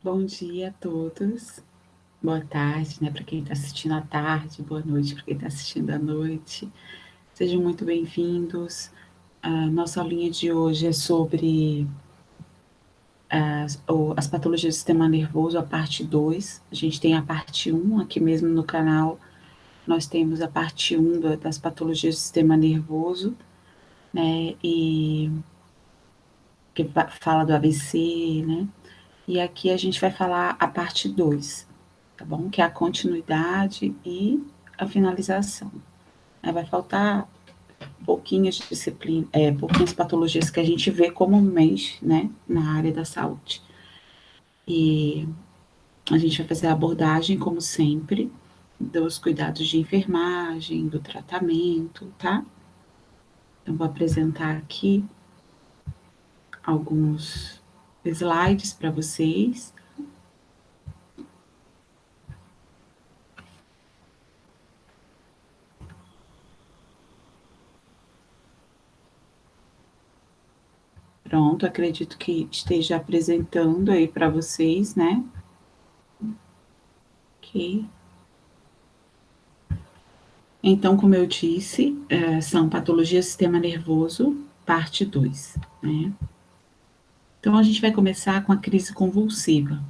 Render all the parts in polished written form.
Bom dia a todos. Boa tarde, né, para quem está assistindo à tarde, boa noite para quem está assistindo à noite. Sejam muito bem-vindos. A nossa aulinha de hoje é sobre as patologias do sistema nervoso, a parte 2. A gente tem a parte 1 aqui mesmo no canal. Nós temos a parte 1 das patologias do sistema nervoso, né, e que fala do AVC, né, e aqui a gente vai falar a parte 2, tá bom? Que é a continuidade e a finalização. Vai faltar pouquinhas disciplinas, pouquinhas patologias que a gente vê comumente, né, na área da saúde. E a gente vai fazer a abordagem, como sempre, dos cuidados de enfermagem, do tratamento, tá? Então, vou apresentar aqui alguns slides para vocês. Pronto, acredito que esteja apresentando aí para vocês, né? Ok. Então, como eu disse, são patologias do sistema nervoso, parte 2, né? Então, a gente vai começar com a crise convulsiva.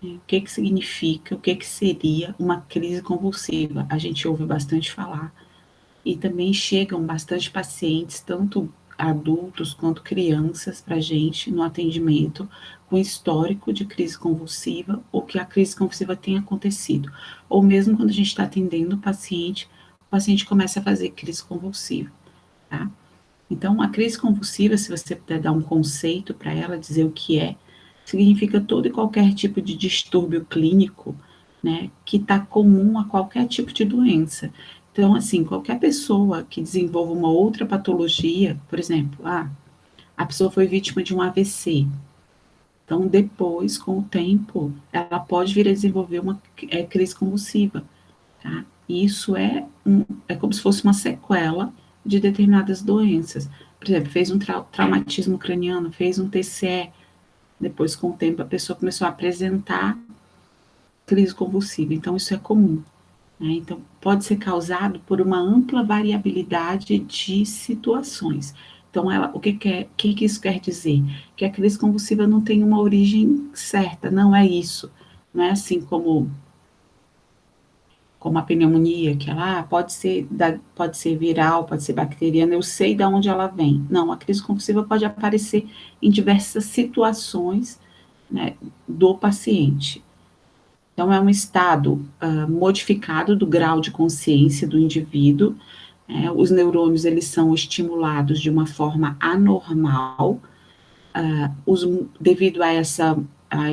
O que significa, o que seria uma crise convulsiva? A gente ouve bastante falar. E também chegam bastante pacientes, tanto adultos quanto crianças, para a gente no atendimento, com histórico de crise convulsiva, ou que a crise convulsiva tenha acontecido. Ou mesmo quando a gente está atendendo o paciente começa a fazer crise convulsiva, tá? Então, a crise convulsiva, se você puder dar um conceito para ela, dizer o que é, significa todo e qualquer tipo de distúrbio clínico, né, que está comum a qualquer tipo de doença. Então, assim, qualquer pessoa que desenvolva uma outra patologia, por exemplo, a pessoa foi vítima de um AVC. Então, depois, com o tempo, ela pode vir a desenvolver uma crise convulsiva, tá? E isso é como se fosse uma sequela de determinadas doenças. Por exemplo, fez um traumatismo craniano, fez um TCE, depois, com o tempo, a pessoa começou a apresentar crise convulsiva. Então, isso é comum, né? Então, pode ser causado por uma ampla variabilidade de situações. Então, que isso quer dizer? Que a crise convulsiva não tem uma origem certa, não é isso. Não é assim como a pneumonia, que ela pode ser viral, pode ser bacteriana, eu sei de onde ela vem. Não, a crise convulsiva pode aparecer em diversas situações, né, do paciente. Então, é um estado modificado do grau de consciência do indivíduo. Os neurônios, eles são estimulados de uma forma anormal, devido a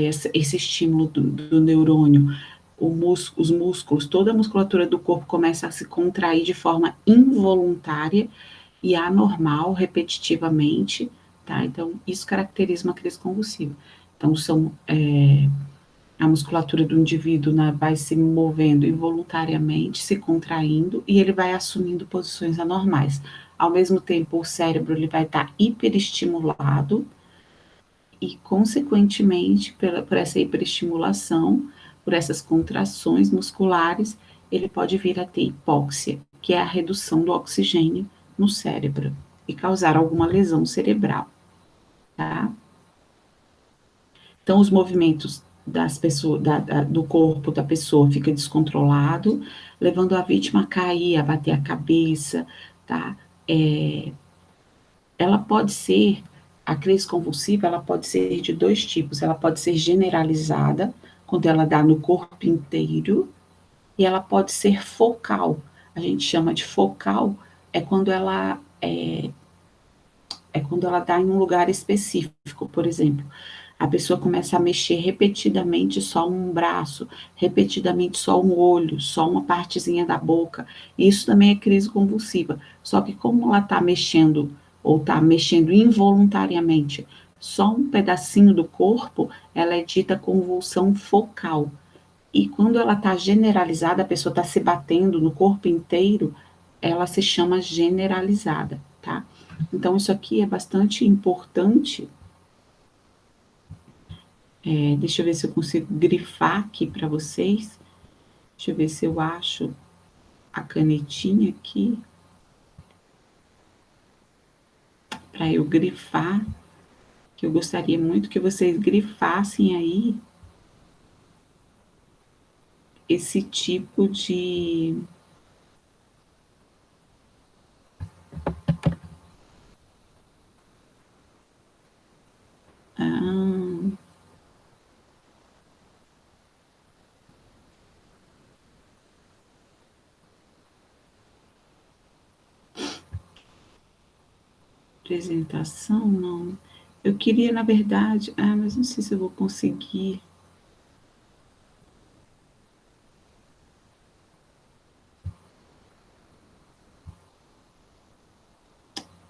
esse estímulo do neurônio, os músculos, toda a musculatura do corpo começa a se contrair de forma involuntária e anormal, repetitivamente, tá? Então, isso caracteriza uma crise convulsiva. Então, a musculatura do indivíduo, né, vai se movendo involuntariamente, se contraindo, e ele vai assumindo posições anormais. Ao mesmo tempo, o cérebro ele vai estar hiperestimulado, e, consequentemente, por essa hiperestimulação, por essas contrações musculares, ele pode vir a ter hipóxia, que é a redução do oxigênio no cérebro, e causar alguma lesão cerebral, tá? Então, os movimentos das pessoas, do corpo da pessoa fica descontrolado, levando a vítima a cair, a bater a cabeça, tá? Ela pode ser, a crise convulsiva, ela pode ser de dois tipos. Ela pode ser generalizada, quando ela dá no corpo inteiro, e ela pode ser focal. A gente chama de focal, é quando ela dá em um lugar específico. Por exemplo, a pessoa começa a mexer repetidamente só um braço, repetidamente só um olho, só uma partezinha da boca. Isso também é crise convulsiva. Só que como ela está mexendo, ou está mexendo involuntariamente, só um pedacinho do corpo, ela é dita convulsão focal. E quando ela está generalizada, a pessoa está se batendo no corpo inteiro, ela se chama generalizada, tá? Então, isso aqui é bastante importante Deixa eu ver se eu consigo grifar aqui para vocês. Deixa eu ver se eu acho a canetinha aqui para eu grifar, que eu gostaria muito que vocês grifassem aí esse tipo de ah, apresentação, não. Eu queria, na verdade, mas não sei se eu vou conseguir.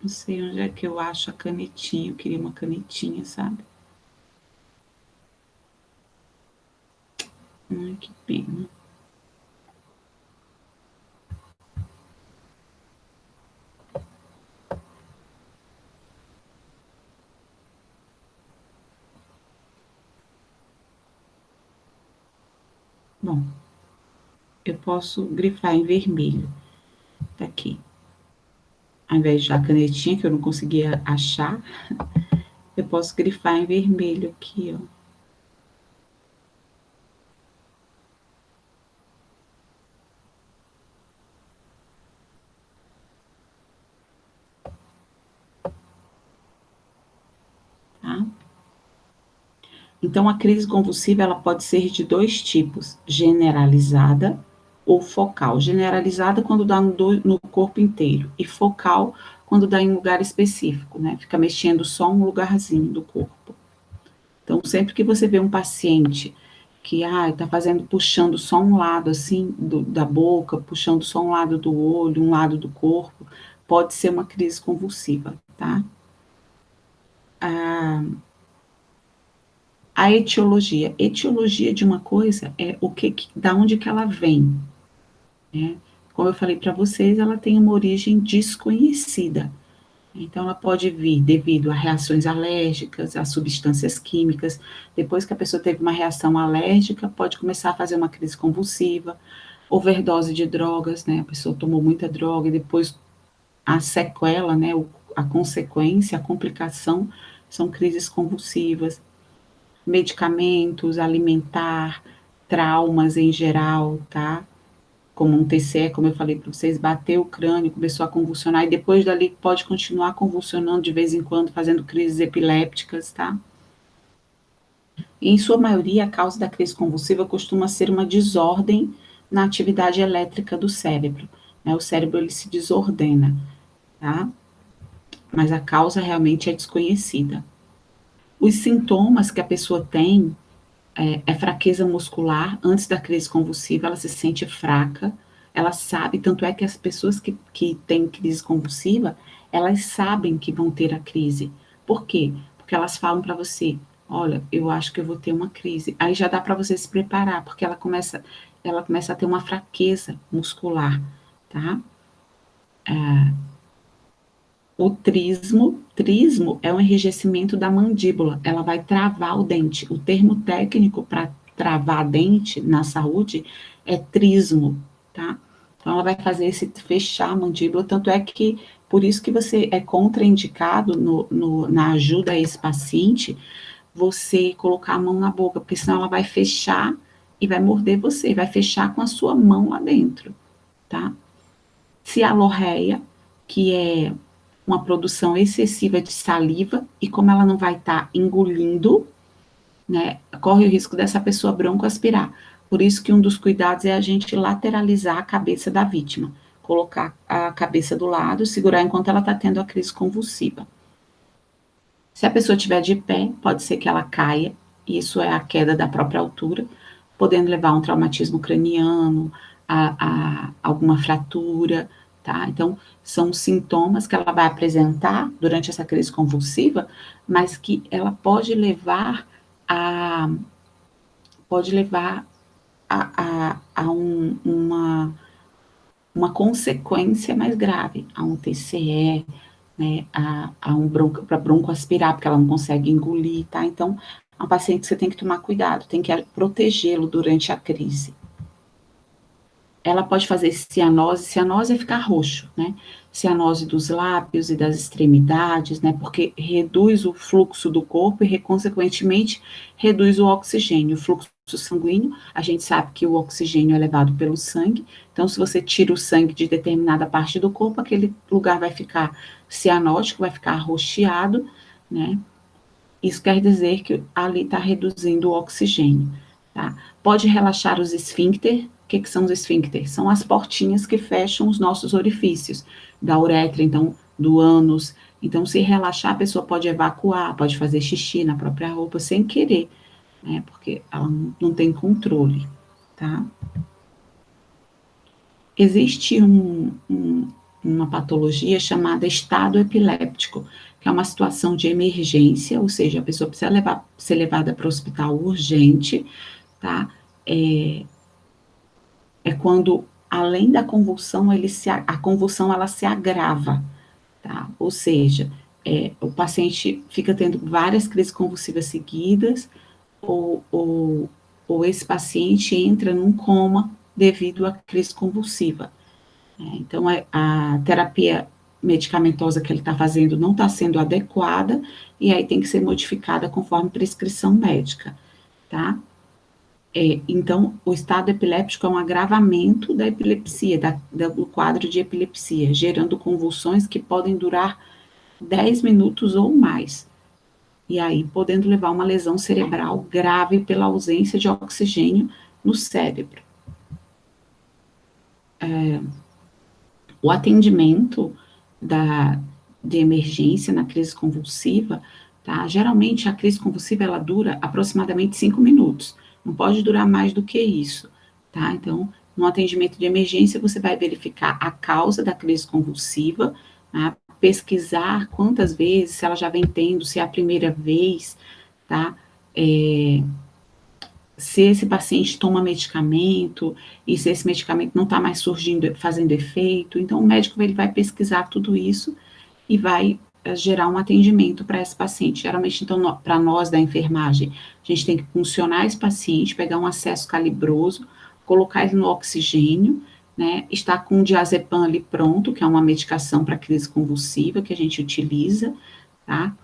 Não sei onde é que eu acho a canetinha. Eu queria uma canetinha, sabe? Ai, que pena. Bom, eu posso grifar em vermelho. Tá aqui. Ao invés da canetinha, que eu não conseguia achar, eu posso grifar em vermelho aqui, ó. Tá? Então, a crise convulsiva ela pode ser de dois tipos: generalizada ou focal. Generalizada quando dá no corpo inteiro, e focal quando dá em um lugar específico, né? Fica mexendo só um lugarzinho do corpo. Então, sempre que você vê um paciente que está fazendo, puxando só um lado assim da boca, puxando só um lado do olho, um lado do corpo, pode ser uma crise convulsiva, tá? A, a etiologia. Etiologia de uma coisa é da onde que ela vem, né? Como eu falei para vocês, ela tem uma origem desconhecida. Então, ela pode vir devido a reações alérgicas, a substâncias químicas. Depois que a pessoa teve uma reação alérgica, pode começar a fazer uma crise convulsiva, overdose de drogas, né? A pessoa tomou muita droga e depois a sequela, né? A consequência, a complicação são crises convulsivas. Medicamentos, alimentar, traumas em geral, tá? Como um TCE, como eu falei para vocês, bateu o crânio, começou a convulsionar, e depois dali pode continuar convulsionando de vez em quando, fazendo crises epilépticas, tá? E, em sua maioria, a causa da crise convulsiva costuma ser uma desordem na atividade elétrica do cérebro, né? O cérebro, ele se desordena, tá? Mas a causa realmente é desconhecida. Os sintomas que a pessoa tem é fraqueza muscular. Antes da crise convulsiva, ela se sente fraca, ela sabe, tanto é que as pessoas que têm crise convulsiva, elas sabem que vão ter a crise. Por quê? Porque elas falam para você, olha, eu acho que eu vou ter uma crise. Aí já dá para você se preparar, porque ela começa a ter uma fraqueza muscular, tá? O trismo é um enrijecimento da mandíbula, ela vai travar o dente. O termo técnico para travar dente na saúde é trismo, tá? Então, ela vai fazer esse fechar a mandíbula, tanto é que, por isso que você é contraindicado na ajuda a esse paciente, você colocar a mão na boca, porque senão ela vai fechar e vai morder você, vai fechar com a sua mão lá dentro, tá? Cialorreia, que é uma produção excessiva de saliva, e como ela não vai estar engolindo, né, corre o risco dessa pessoa broncoaspirar. Por isso que um dos cuidados é a gente lateralizar a cabeça da vítima, colocar a cabeça do lado, segurar enquanto ela está tendo a crise convulsiva. Se a pessoa estiver de pé, pode ser que ela caia, isso é a queda da própria altura, podendo levar a um traumatismo craniano, a alguma fratura, tá? Então, são sintomas que ela vai apresentar durante essa crise convulsiva, mas que ela pode levar uma consequência mais grave, a um TCE, né, para broncoaspirar, porque ela não consegue engolir, tá? Então, é um paciente que você tem que tomar cuidado, tem que protegê-lo durante a crise. Ela pode fazer cianose é ficar roxo, né? Cianose dos lábios e das extremidades, né? Porque reduz o fluxo do corpo e, consequentemente, reduz o oxigênio. O fluxo sanguíneo, a gente sabe que o oxigênio é levado pelo sangue, então, se você tira o sangue de determinada parte do corpo, aquele lugar vai ficar cianótico, vai ficar arroxeado, né? Isso quer dizer que ali está reduzindo o oxigênio, tá? Pode relaxar os esfíncter. O que são os esfíncter? São as portinhas que fecham os nossos orifícios, da uretra, então, do ânus. Então, se relaxar, a pessoa pode evacuar, pode fazer xixi na própria roupa sem querer, né? Porque ela não tem controle, tá? Existe uma patologia chamada estado epiléptico, que é uma situação de emergência, ou seja, a pessoa precisa ser levada para o hospital urgente, tá? É quando, além da convulsão, a convulsão ela se agrava, tá? Ou seja, o paciente fica tendo várias crises convulsivas seguidas, ou esse paciente entra num coma devido à crise convulsiva. Então, a terapia medicamentosa que ele está fazendo não está sendo adequada, e aí tem que ser modificada conforme prescrição médica, tá? Então, o estado epiléptico é um agravamento da epilepsia, do quadro de epilepsia, gerando convulsões que podem durar 10 minutos ou mais, e aí podendo levar a uma lesão cerebral grave pela ausência de oxigênio no cérebro. O atendimento de emergência na crise convulsiva, tá? Geralmente a crise convulsiva ela dura aproximadamente 5 minutos, não pode durar mais do que isso, tá? Então, no atendimento de emergência, você vai verificar a causa da crise convulsiva, tá? Pesquisar quantas vezes, se ela já vem tendo, se é a primeira vez, tá? Se esse paciente toma medicamento e se esse medicamento não está mais surgindo, fazendo efeito, então o médico ele vai pesquisar tudo isso e vai gerar um atendimento para esse paciente. Geralmente, então, para nós da enfermagem, a gente tem que funcionar esse paciente, pegar um acesso calibroso, colocar ele no oxigênio, né, estar com o diazepam ali pronto, que é uma medicação para crise convulsiva que a gente utiliza, tá?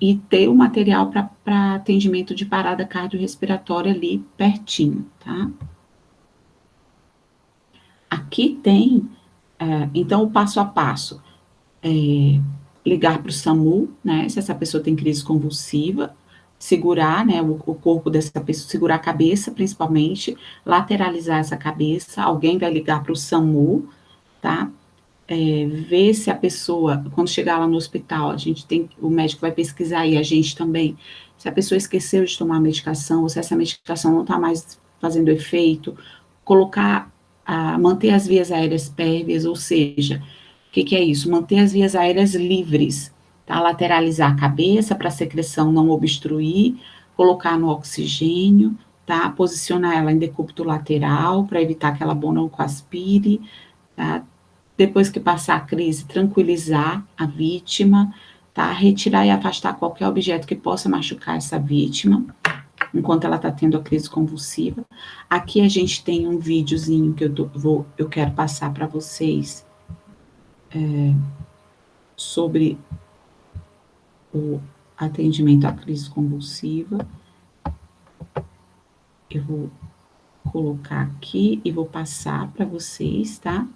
E ter o material para atendimento de parada cardiorrespiratória ali pertinho, tá? Aqui tem, então, o passo a passo. Ligar para o SAMU, né, se essa pessoa tem crise convulsiva, segurar, né, o corpo dessa pessoa, segurar a cabeça, principalmente, lateralizar essa cabeça, alguém vai ligar para o SAMU, tá? Ver se a pessoa, quando chegar lá no hospital, o médico vai pesquisar e a gente também, se a pessoa esqueceu de tomar a medicação, ou se essa medicação não está mais fazendo efeito, manter as vias aéreas pérvias, ou seja, o que é isso? Manter as vias aéreas livres, tá? Lateralizar a cabeça para a secreção não obstruir, colocar no oxigênio, tá? Posicionar ela em decúbito lateral para evitar que ela broncoaspire, tá? Depois que passar a crise, tranquilizar a vítima, tá? Retirar e afastar qualquer objeto que possa machucar essa vítima, enquanto ela está tendo a crise convulsiva. Aqui a gente tem um videozinho que eu quero passar para vocês sobre o atendimento à crise convulsiva. Eu vou colocar aqui e vou passar para vocês, tá?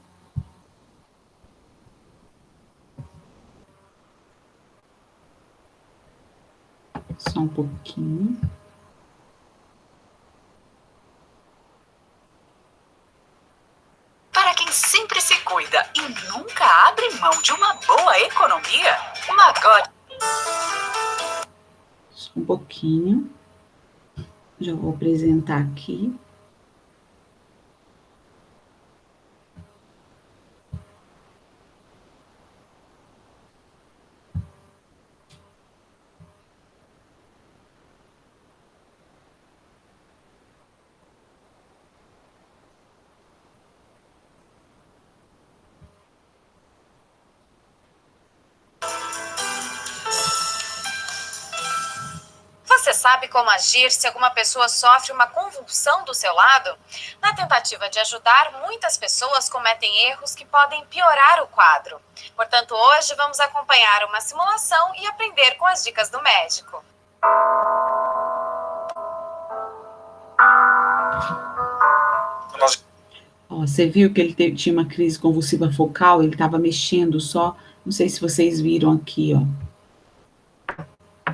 Só um pouquinho. Para quem sempre se cuida e nunca abre mão de uma boa economia, Magot. Só um pouquinho. Já vou apresentar aqui. Você sabe como agir se alguma pessoa sofre uma convulsão do seu lado? Na tentativa de ajudar, muitas pessoas cometem erros que podem piorar o quadro. Portanto, hoje vamos acompanhar uma simulação e aprender com as dicas do médico. Ó, você viu que ele tinha uma crise convulsiva focal, ele estava mexendo só, não sei se vocês viram aqui, ó.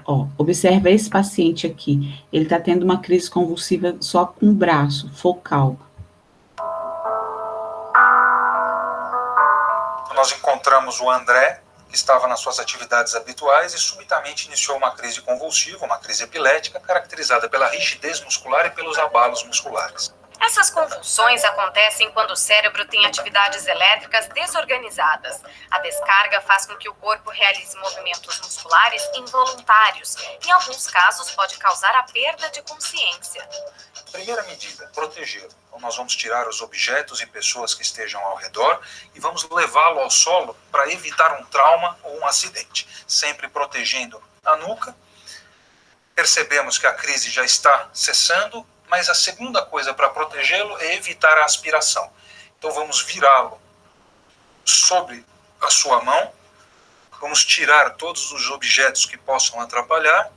Ó, observa esse paciente aqui, ele está tendo uma crise convulsiva só com o braço, focal. Nós encontramos o André, que estava nas suas atividades habituais e subitamente iniciou uma crise convulsiva, uma crise epilética, caracterizada pela rigidez muscular e pelos abalos musculares. Essas convulsões acontecem quando o cérebro tem atividades elétricas desorganizadas. A descarga faz com que o corpo realize movimentos musculares involuntários. Em alguns casos, pode causar a perda de consciência. Primeira medida, protegê-lo. Então, nós vamos tirar os objetos e pessoas que estejam ao redor e vamos levá-lo ao solo para evitar um trauma ou um acidente, sempre protegendo a nuca. Percebemos que a crise já está cessando, mas a segunda coisa para protegê-lo é evitar a aspiração. Então vamos virá-lo sobre a sua mão, vamos tirar todos os objetos que possam atrapalhar,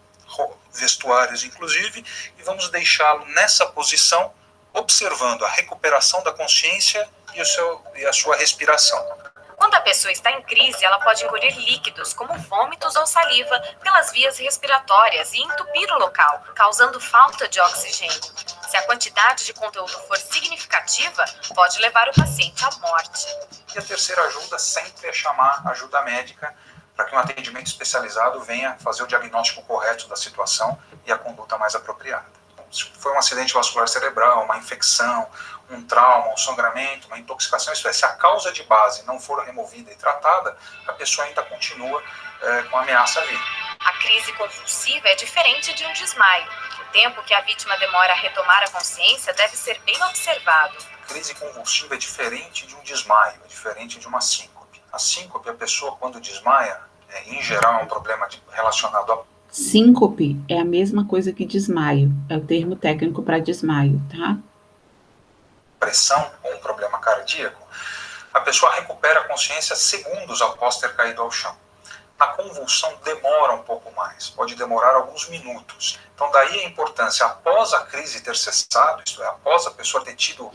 vestuários inclusive, e vamos deixá-lo nessa posição, observando a recuperação da consciência e a sua respiração. Quando a pessoa está em crise, ela pode engolir líquidos, como vômitos ou saliva, pelas vias respiratórias e entupir o local, causando falta de oxigênio. Se a quantidade de conteúdo for significativa, pode levar o paciente à morte. E a terceira ajuda sempre é chamar ajuda médica para que um atendimento especializado venha fazer o diagnóstico correto da situação e a conduta mais apropriada. Então, se for um acidente vascular cerebral, uma infecção, um trauma, um sangramento, uma intoxicação, isso é, se a causa de base não for removida e tratada, a pessoa ainda continua com ameaça à vida. A crise convulsiva é diferente de um desmaio. O tempo que a vítima demora a retomar a consciência deve ser bem observado. A crise convulsiva é diferente de um desmaio, é diferente de uma síncope. A síncope, a pessoa quando desmaia, em geral é um problema relacionado a... Síncope é a mesma coisa que desmaio, é o termo técnico para desmaio, tá? Pressão ou um problema cardíaco, a pessoa recupera a consciência segundos após ter caído ao chão. Na convulsão demora um pouco mais, pode demorar alguns minutos. Então daí a importância, após a crise ter cessado, isto é, após a pessoa ter tido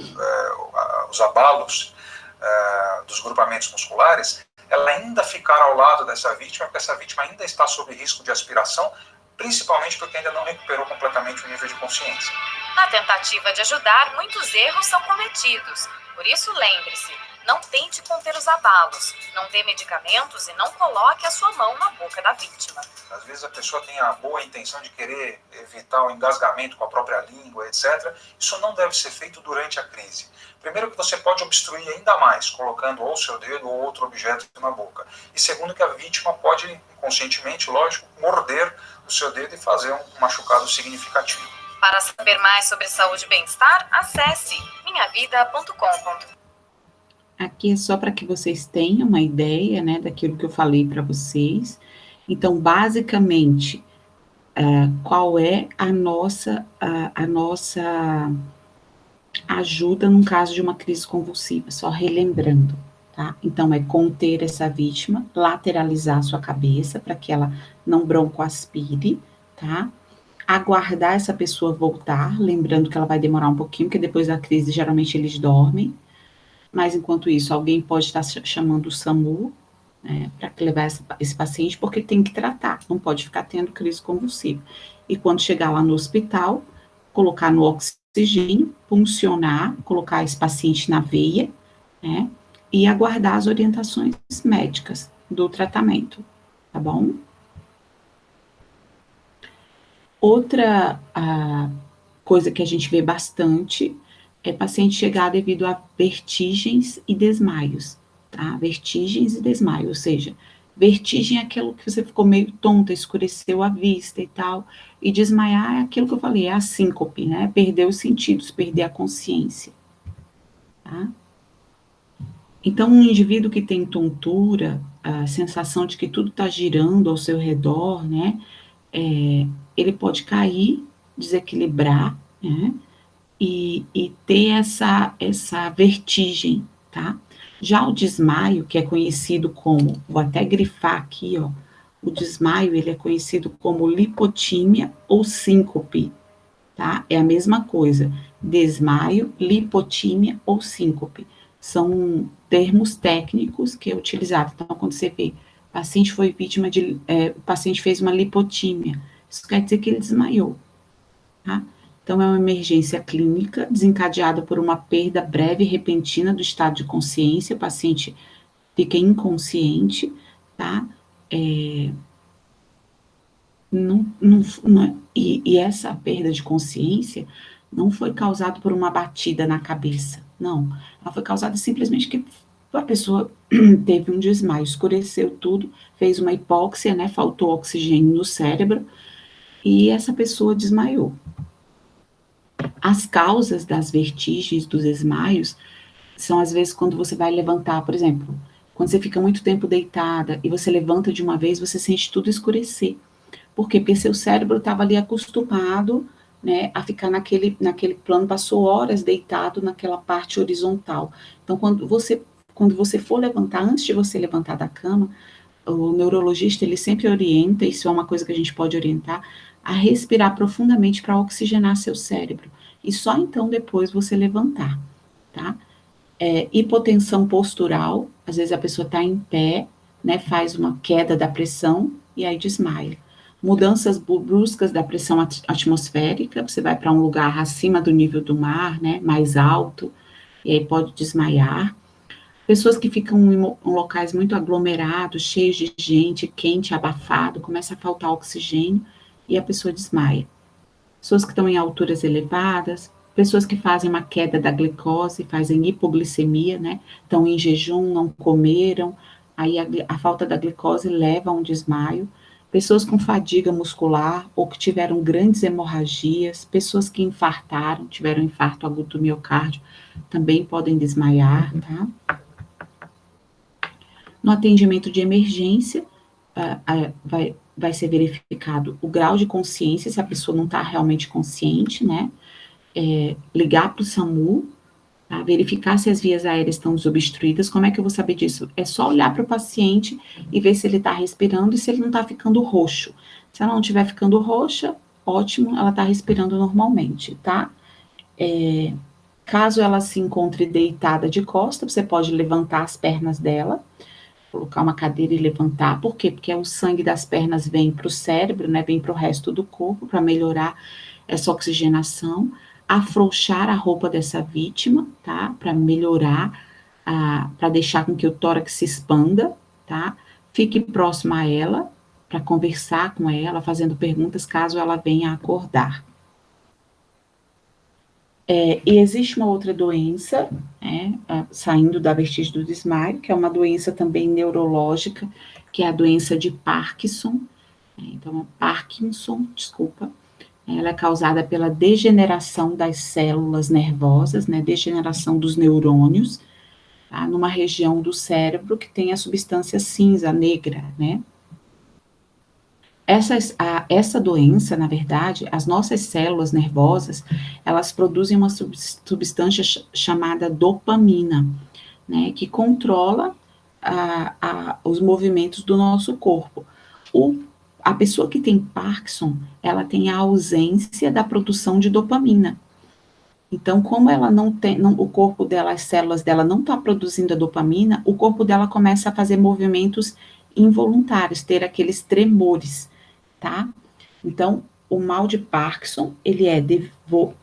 os abalos dos grupamentos musculares, ela ainda ficar ao lado dessa vítima, porque essa vítima ainda está sob risco de aspiração, principalmente porque ainda não recuperou completamente o nível de consciência. Na tentativa de ajudar, muitos erros são cometidos. Por isso, lembre-se, não tente conter os abalos, não dê medicamentos e não coloque a sua mão na boca da vítima. Às vezes a pessoa tem a boa intenção de querer evitar o engasgamento com a própria língua, etc. Isso não deve ser feito durante a crise. Primeiro que você pode obstruir ainda mais, colocando ou seu dedo ou outro objeto na boca. E segundo que a vítima pode, inconscientemente, lógico, morder o seu dedo e fazer um machucado significativo. Para saber mais sobre saúde e bem-estar, acesse minhavida.com. Aqui é só para que vocês tenham uma ideia, né, daquilo que eu falei para vocês. Então, basicamente, qual é a nossa ajuda num caso de uma crise convulsiva? Só relembrando, tá? Então, é conter essa vítima, lateralizar a sua cabeça para que ela não broncoaspire, tá? Aguardar essa pessoa voltar, lembrando que ela vai demorar um pouquinho, porque depois da crise, geralmente, eles dormem. Mas, enquanto isso, alguém pode estar chamando o SAMU, né, para levar esse paciente, porque tem que tratar, não pode ficar tendo crise convulsiva. E quando chegar lá no hospital, colocar no oxigênio, puncionar, colocar esse paciente na veia, né, e aguardar as orientações médicas do tratamento, tá bom? Outra coisa que a gente vê bastante é paciente chegar devido a vertigens e desmaios, tá? Vertigens e desmaio, ou seja, vertigem é aquilo que você ficou meio tonta, escureceu a vista e tal, e desmaiar é aquilo que eu falei, é a síncope, né? Perder os sentidos, perder a consciência, tá? Então, um indivíduo que tem tontura, a sensação de que tudo está girando ao seu redor, né? ele pode cair, desequilibrar, né? E ter essa vertigem, tá? Já o desmaio, que é conhecido como, vou até grifar aqui, ó, o desmaio, ele é conhecido como lipotímia ou síncope, tá? É a mesma coisa, desmaio, lipotímia ou síncope. São termos técnicos que é utilizado. Então, quando você vê, o paciente foi vítima o paciente fez uma lipotímia, isso quer dizer que ele desmaiou, tá? Então, é uma emergência clínica desencadeada por uma perda breve e repentina do estado de consciência, o paciente fica inconsciente, tá? E essa perda de consciência não foi causada por uma batida na cabeça, não. Ela foi causada simplesmente que a pessoa teve um desmaio, escureceu tudo, fez uma hipóxia, né? Faltou oxigênio no cérebro, e essa pessoa desmaiou. As causas das vertigens, dos desmaios, são às vezes quando você vai levantar, por exemplo, quando você fica muito tempo deitada e você levanta de uma vez, você sente tudo escurecer. Por quê? Porque seu cérebro estava ali acostumado, né, a ficar naquele plano, passou horas deitado naquela parte horizontal. Então, quando você for levantar, antes de você levantar da cama, o neurologista, ele sempre orienta, isso é uma coisa que a gente pode orientar, a respirar profundamente para oxigenar seu cérebro. E só então depois você levantar, tá? Hipotensão postural, às vezes a pessoa está em pé, né, faz uma queda da pressão e aí desmaia. Mudanças bruscas da pressão atmosférica, você vai para um lugar acima do nível do mar, né, mais alto, e aí pode desmaiar. Pessoas que ficam em locais muito aglomerados, cheios de gente, quente, abafado, começa a faltar oxigênio e a pessoa desmaia. Pessoas que estão em alturas elevadas, pessoas que fazem uma queda da glicose, fazem hipoglicemia, né? Estão em jejum, não comeram, aí a falta da glicose leva a um desmaio. Pessoas com fadiga muscular ou que tiveram grandes hemorragias, pessoas que infartaram, tiveram infarto agudo do miocárdio, também podem desmaiar, tá? No atendimento de emergência, vai ser verificado o grau de consciência, se a pessoa não está realmente consciente, né? Ligar para o SAMU, tá? Verificar se as vias aéreas estão desobstruídas. Como é que eu vou saber disso? É só olhar para o paciente e ver se ele está respirando e se ele não está ficando roxo. Se ela não estiver ficando roxa, ótimo, ela está respirando normalmente, tá? Caso ela se encontre deitada de costas, você pode levantar as pernas dela, colocar uma cadeira e levantar. Por quê? Porque o sangue das pernas vem para o cérebro, né, vem para o resto do corpo, para melhorar essa oxigenação, afrouxar a roupa dessa vítima, tá, para melhorar, para deixar com que o tórax se expanda, tá, fique próximo a ela, para conversar com ela, fazendo perguntas caso ela venha a acordar. E existe uma outra doença, né, saindo da vertigem do desmaio, que é uma doença também neurológica, que é a doença de Parkinson. Então, ela é causada pela degeneração das células nervosas, né, degeneração dos neurônios, tá, numa região do cérebro que tem a substância cinza, negra, né. Essa doença, na verdade, as nossas células nervosas, elas produzem uma substância chamada dopamina, né, que controla os movimentos do nosso corpo. A pessoa que tem Parkinson, ela tem a ausência da produção de dopamina. Então, como ela não tem, o corpo dela, as células dela não está produzindo a dopamina, o corpo dela começa a fazer movimentos involuntários, ter aqueles tremores, tá? Então, o mal de Parkinson, ele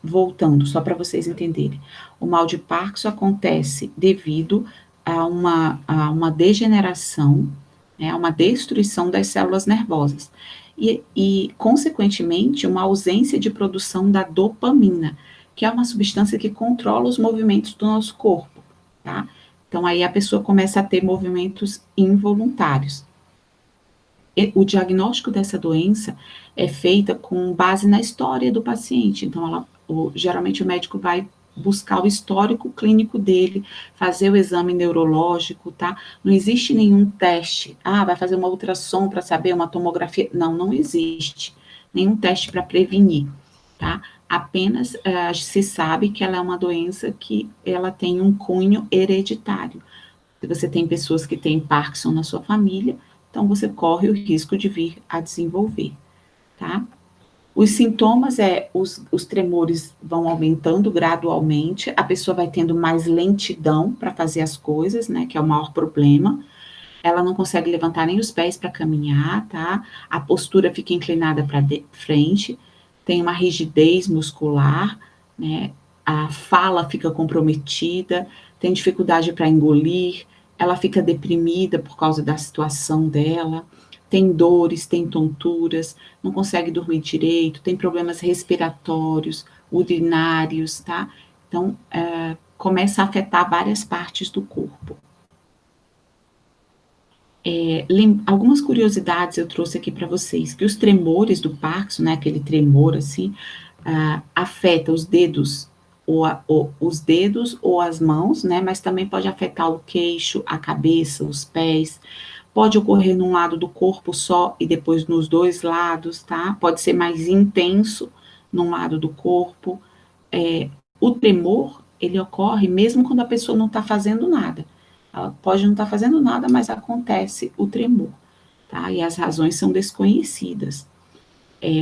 voltando, só para vocês entenderem, o mal de Parkinson acontece devido a uma degeneração, né, a uma destruição das células nervosas, e, consequentemente, uma ausência de produção da dopamina, que é uma substância que controla os movimentos do nosso corpo, tá? Então, aí a pessoa começa a ter movimentos involuntários. O diagnóstico dessa doença é feita com base na história do paciente. Então, geralmente o médico vai buscar o histórico clínico dele, fazer o exame neurológico, tá? Não existe nenhum teste. Vai fazer uma ultrassom para saber, uma tomografia. Não existe. nenhum teste para prevenir, tá? Apenas se sabe que ela é uma doença que ela tem um cunho hereditário. Se você tem pessoas que têm Parkinson na sua família, então você corre o risco de vir a desenvolver, tá? Os sintomas os tremores vão aumentando gradualmente, a pessoa vai tendo mais lentidão para fazer as coisas, né, que é o maior problema. Ela não consegue levantar nem os pés para caminhar, tá? A postura fica inclinada para frente, tem uma rigidez muscular, né? A fala fica comprometida, tem dificuldade para engolir, ela fica deprimida por causa da situação dela, tem dores, tem tonturas, não consegue dormir direito, tem problemas respiratórios, urinários, tá? Então, começa a afetar várias partes do corpo. Algumas curiosidades eu trouxe aqui para vocês, que os tremores do Parkinson, né, aquele tremor assim, afeta os dedos, os dedos ou as mãos, né, mas também pode afetar o queixo, a cabeça, os pés, pode ocorrer num lado do corpo só e depois nos dois lados, tá? Pode ser mais intenso num lado do corpo. O tremor, ele ocorre mesmo quando a pessoa não está fazendo nada. Ela pode não estar fazendo nada, mas acontece o tremor, tá? E as razões são desconhecidas.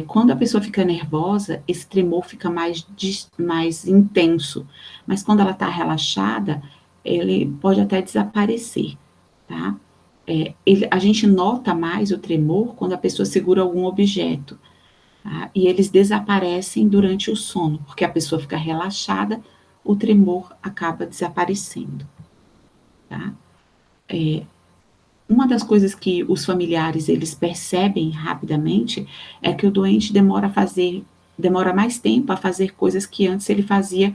Quando a pessoa fica nervosa, esse tremor fica mais intenso, mas quando ela está relaxada, ele pode até desaparecer, tá? A gente nota mais o tremor quando a pessoa segura algum objeto, tá? E eles desaparecem durante o sono, porque a pessoa fica relaxada, o tremor acaba desaparecendo, tá? Uma das coisas que os familiares eles percebem rapidamente é que o doente demora mais tempo a fazer coisas que antes ele fazia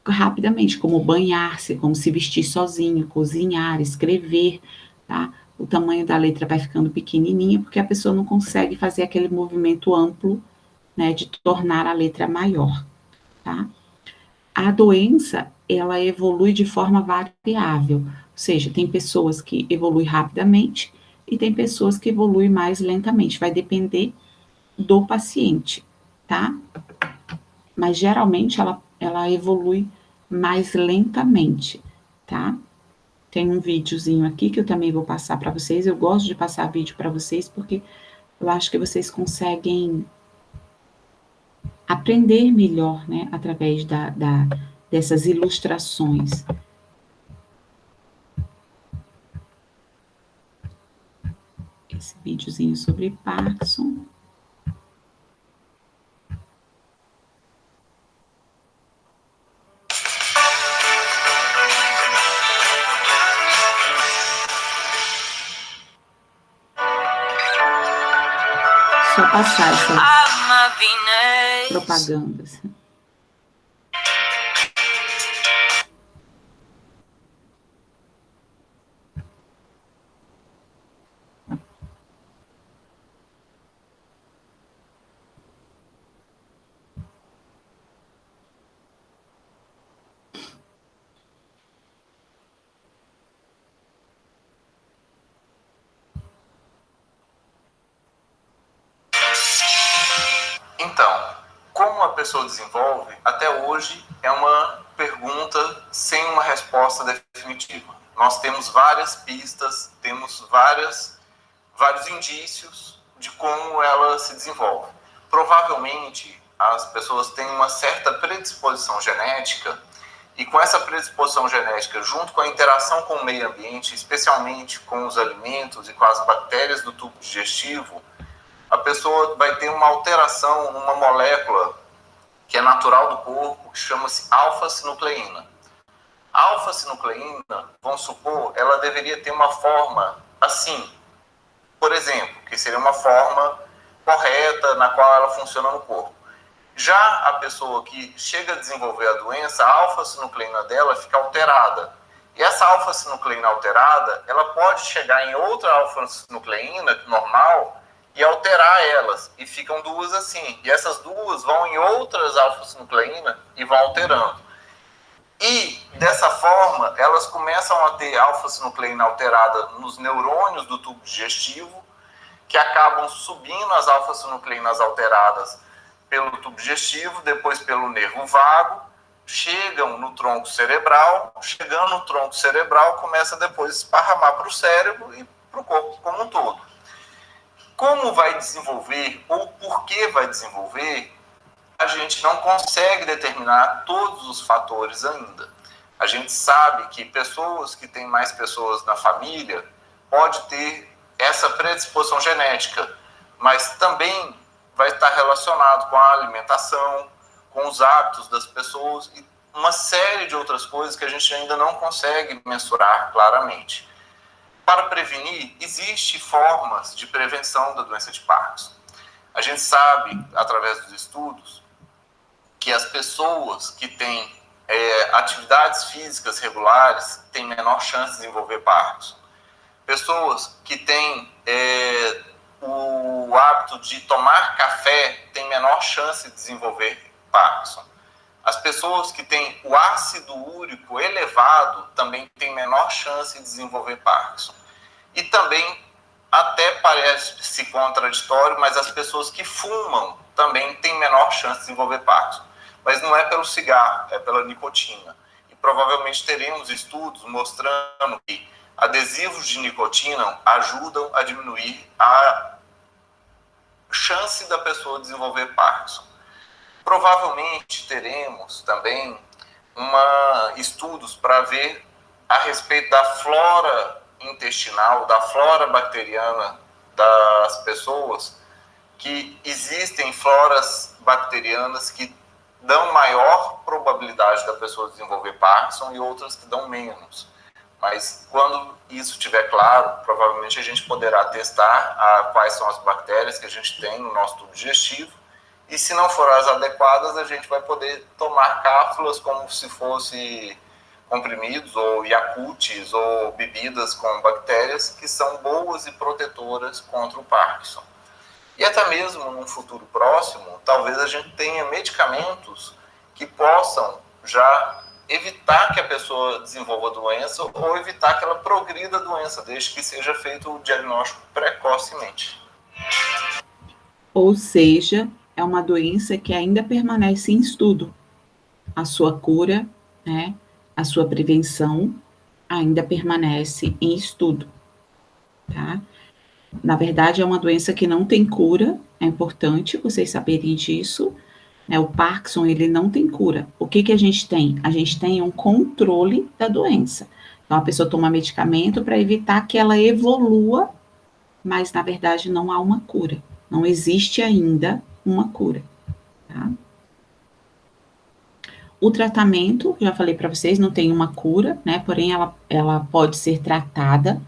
rapidamente, como banhar-se, como se vestir sozinho, cozinhar, escrever, tá? O tamanho da letra vai ficando pequenininha porque a pessoa não consegue fazer aquele movimento amplo, né, de tornar a letra maior, tá? A doença, ela evolui de forma variável, ou seja, tem pessoas que evoluem rapidamente e tem pessoas que evoluem mais lentamente, vai depender do paciente, tá? Mas geralmente ela evolui mais lentamente, tá? Tem um videozinho aqui que eu também vou passar para vocês, eu gosto de passar vídeo para vocês porque eu acho que vocês conseguem aprender melhor, né, através dessas ilustrações. Esse videozinho sobre Parkinson. Só passar essas propagandas. Então, como a pessoa desenvolve, até hoje é uma pergunta sem uma resposta definitiva. Nós temos várias pistas, temos vários indícios de como ela se desenvolve. Provavelmente, as pessoas têm uma certa predisposição genética e com essa predisposição genética, junto com a interação com o meio ambiente, especialmente com os alimentos e com as bactérias do tubo digestivo, a pessoa vai ter uma alteração numa molécula que é natural do corpo, que chama-se alfa-sinucleína. A alfa-sinucleína, vamos supor, ela deveria ter uma forma assim, por exemplo, que seria uma forma correta na qual ela funciona no corpo. Já a pessoa que chega a desenvolver a doença, a alfa-sinucleína dela fica alterada. E essa alfa-sinucleína alterada, ela pode chegar em outra alfa-sinucleína normal e alterar elas, e ficam duas assim. E essas duas vão em outras alfa-sinucleína e vão alterando. E, dessa forma, elas começam a ter alfa-sinucleína alterada nos neurônios do tubo digestivo, que acabam subindo as alfa-sinucleínas alteradas pelo tubo digestivo, depois pelo nervo vago, chegam no tronco cerebral, chegando no tronco cerebral, começa depois a esparramar para o cérebro e para o corpo como um todo. Como vai desenvolver ou por que vai desenvolver, a gente não consegue determinar todos os fatores ainda. A gente sabe que pessoas que têm mais pessoas na família pode ter essa predisposição genética, mas também vai estar relacionado com a alimentação, com os hábitos das pessoas e uma série de outras coisas que a gente ainda não consegue mensurar claramente. Para prevenir, existem formas de prevenção da doença de Parkinson. A gente sabe, através dos estudos, que as pessoas que têm atividades físicas regulares têm menor chance de desenvolver Parkinson. Pessoas que têm o hábito de tomar café têm menor chance de desenvolver Parkinson. As pessoas que têm o ácido úrico elevado também têm menor chance de desenvolver Parkinson. E também, até parece contraditório, mas as pessoas que fumam também têm menor chance de desenvolver Parkinson. Mas não é pelo cigarro, é pela nicotina. E provavelmente teremos estudos mostrando que adesivos de nicotina ajudam a diminuir a chance da pessoa desenvolver Parkinson. Provavelmente teremos também estudos para ver a respeito da flora intestinal, da flora bacteriana das pessoas, que existem floras bacterianas que dão maior probabilidade da pessoa desenvolver Parkinson e outras que dão menos. Mas quando isso estiver claro, provavelmente a gente poderá testar quais são as bactérias que a gente tem no nosso tubo digestivo, e se não forem as adequadas, a gente vai poder tomar cápsulas como se fosse comprimidos ou Yakults ou bebidas com bactérias que são boas e protetoras contra o Parkinson. E até mesmo num futuro próximo, talvez a gente tenha medicamentos que possam já evitar que a pessoa desenvolva a doença ou evitar que ela progrida a doença, desde que seja feito o diagnóstico precocemente. Ou seja, é uma doença que ainda permanece em estudo. A sua cura, né, a sua prevenção ainda permanece em estudo, tá? Na verdade, é uma doença que não tem cura, é importante vocês saberem disso, né? O Parkinson, ele não tem cura. O que a gente tem? A gente tem um controle da doença. Então, a pessoa toma medicamento para evitar que ela evolua, mas, na verdade, não há uma cura. Não existe ainda uma cura, tá? O tratamento, já falei para vocês, não tem uma cura, né? Porém, ela pode ser tratada,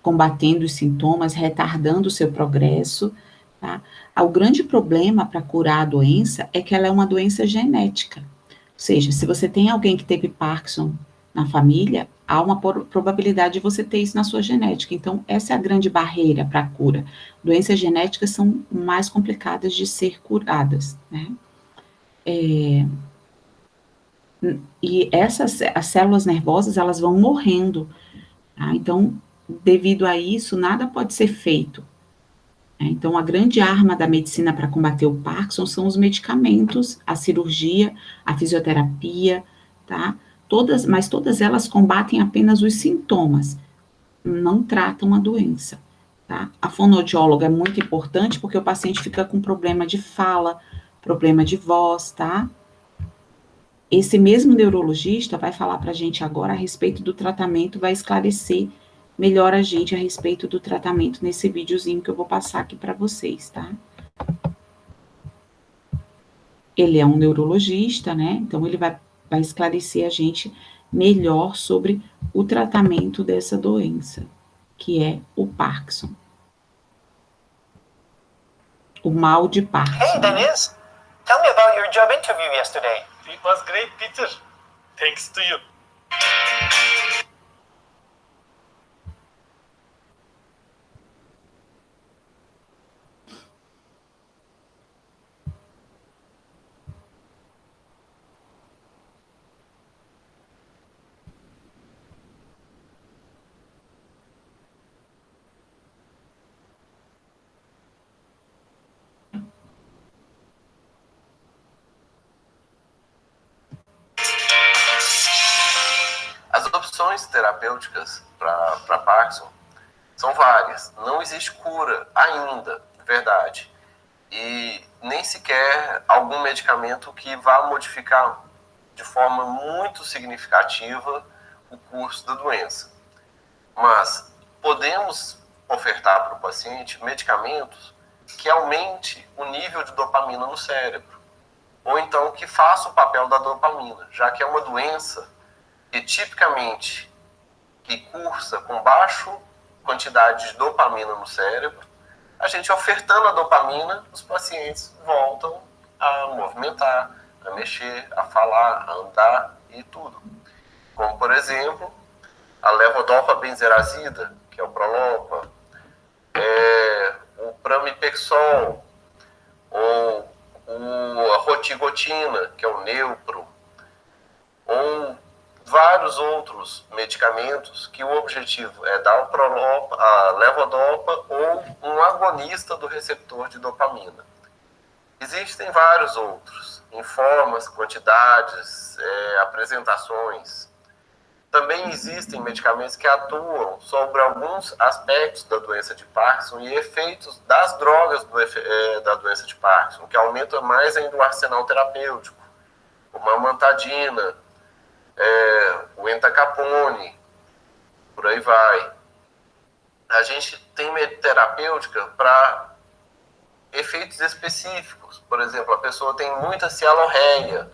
combatendo os sintomas, retardando o seu progresso, tá? O grande problema para curar a doença é que ela é uma doença genética. Ou seja, se você tem alguém que teve Parkinson na família, há uma probabilidade de você ter isso na sua genética. Então, essa é a grande barreira para a cura. Doenças genéticas são mais complicadas de ser curadas, né? E as células nervosas, elas vão morrendo, tá? Então, devido a isso, nada pode ser feito. Então, a grande arma da medicina para combater o Parkinson são os medicamentos, a cirurgia, a fisioterapia, tá? Mas todas elas combatem apenas os sintomas, não tratam a doença, tá? A fonoaudióloga é muito importante porque o paciente fica com problema de fala, problema de voz, tá? Esse mesmo neurologista vai falar para a gente agora a respeito do tratamento, vai esclarecer melhor a gente a respeito do tratamento nesse videozinho que eu vou passar aqui para vocês, tá? Ele é um neurologista, né? Então, ele vai esclarecer a gente melhor sobre o tratamento dessa doença, que é o Parkinson. O mal de Parkinson. Hey, Denise. Tell me about your job interview yesterday. It was great, Peter. Thanks to you. opções terapêuticas para Parkinson são várias. Não existe cura ainda, verdade. E nem sequer algum medicamento que vá modificar de forma muito significativa o curso da doença. Mas podemos ofertar para o paciente medicamentos que aumente o nível de dopamina no cérebro, ou então que faça o papel da dopamina, já que é uma doença que tipicamente que cursa com baixa quantidade de dopamina no cérebro. A gente ofertando a dopamina, os pacientes voltam a movimentar, a mexer, a falar, a andar e tudo. Como, por exemplo, a levodopa-benzerazida, que é o Prolopa, o pramipexol, ou a rotigotina, que é o Neupro, ou vários outros medicamentos que o objetivo é dar o Prolopa, a levodopa ou um agonista do receptor de dopamina. Existem vários outros, em formas, quantidades, apresentações. Também existem medicamentos que atuam sobre alguns aspectos da doença de Parkinson e efeitos das drogas da doença de Parkinson, que aumenta mais ainda o arsenal terapêutico, como a amantadina, o entacapone, por aí vai. A gente tem terapêutica para efeitos específicos. Por exemplo, a pessoa tem muita cialorreia,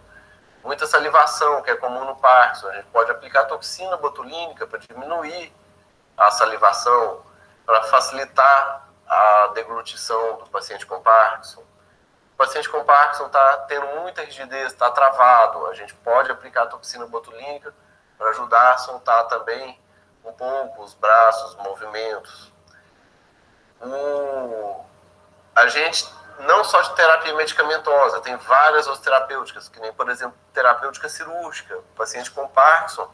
muita salivação, que é comum no Parkinson. A gente pode aplicar toxina botulínica para diminuir a salivação, para facilitar a deglutição do paciente com Parkinson. O paciente com Parkinson está tendo muita rigidez, está travado. A gente pode aplicar toxina botulínica para ajudar a soltar também um pouco os braços, os movimentos. A gente, não só de terapia medicamentosa, tem várias outras terapêuticas, que nem, por exemplo, terapêutica cirúrgica. O paciente com Parkinson,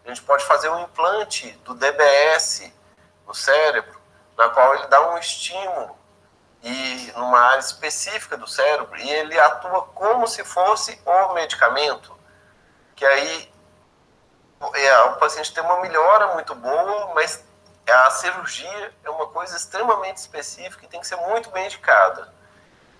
a gente pode fazer um implante do DBS no cérebro, na qual ele dá um estímulo e numa área específica do cérebro, e ele atua como se fosse um medicamento, que aí o paciente tem uma melhora muito boa, mas a cirurgia é uma coisa extremamente específica e tem que ser muito bem indicada.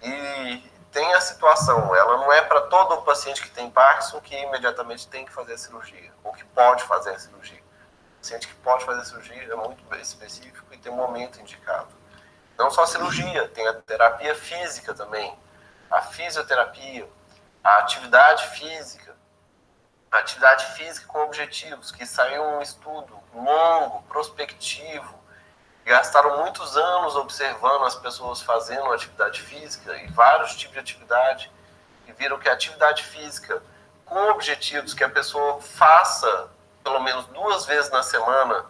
E tem a situação, ela não é para todo o paciente que tem Parkinson que imediatamente tem que fazer a cirurgia, ou que pode fazer a cirurgia. O paciente que pode fazer a cirurgia é muito específico e tem um momento indicado. Não só a cirurgia, tem a terapia física também, a fisioterapia, a atividade física com objetivos, que saiu um estudo longo, prospectivo, gastaram muitos anos observando as pessoas fazendo atividade física e vários tipos de atividade, e viram que a atividade física com objetivos que a pessoa faça pelo menos 2 vezes na semana,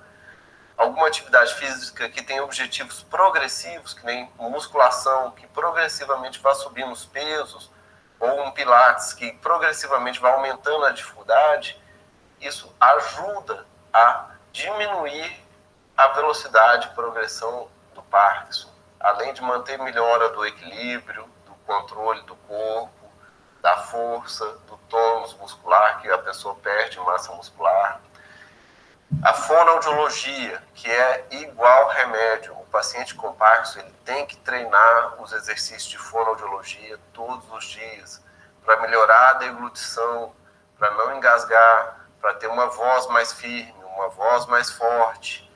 alguma atividade física que tem objetivos progressivos, que nem musculação, que progressivamente vai subindo os pesos, ou um pilates que progressivamente vai aumentando a dificuldade, isso ajuda a diminuir a velocidade de progressão do Parkinson, além de manter melhora do equilíbrio, do controle do corpo, da força, do tônus muscular, que a pessoa perde massa muscular. A fonoaudiologia, que é igual remédio. O paciente com Parkinson ele tem que treinar os exercícios de fonoaudiologia todos os dias para melhorar a deglutição, para não engasgar, para ter uma voz mais firme, uma voz mais forte.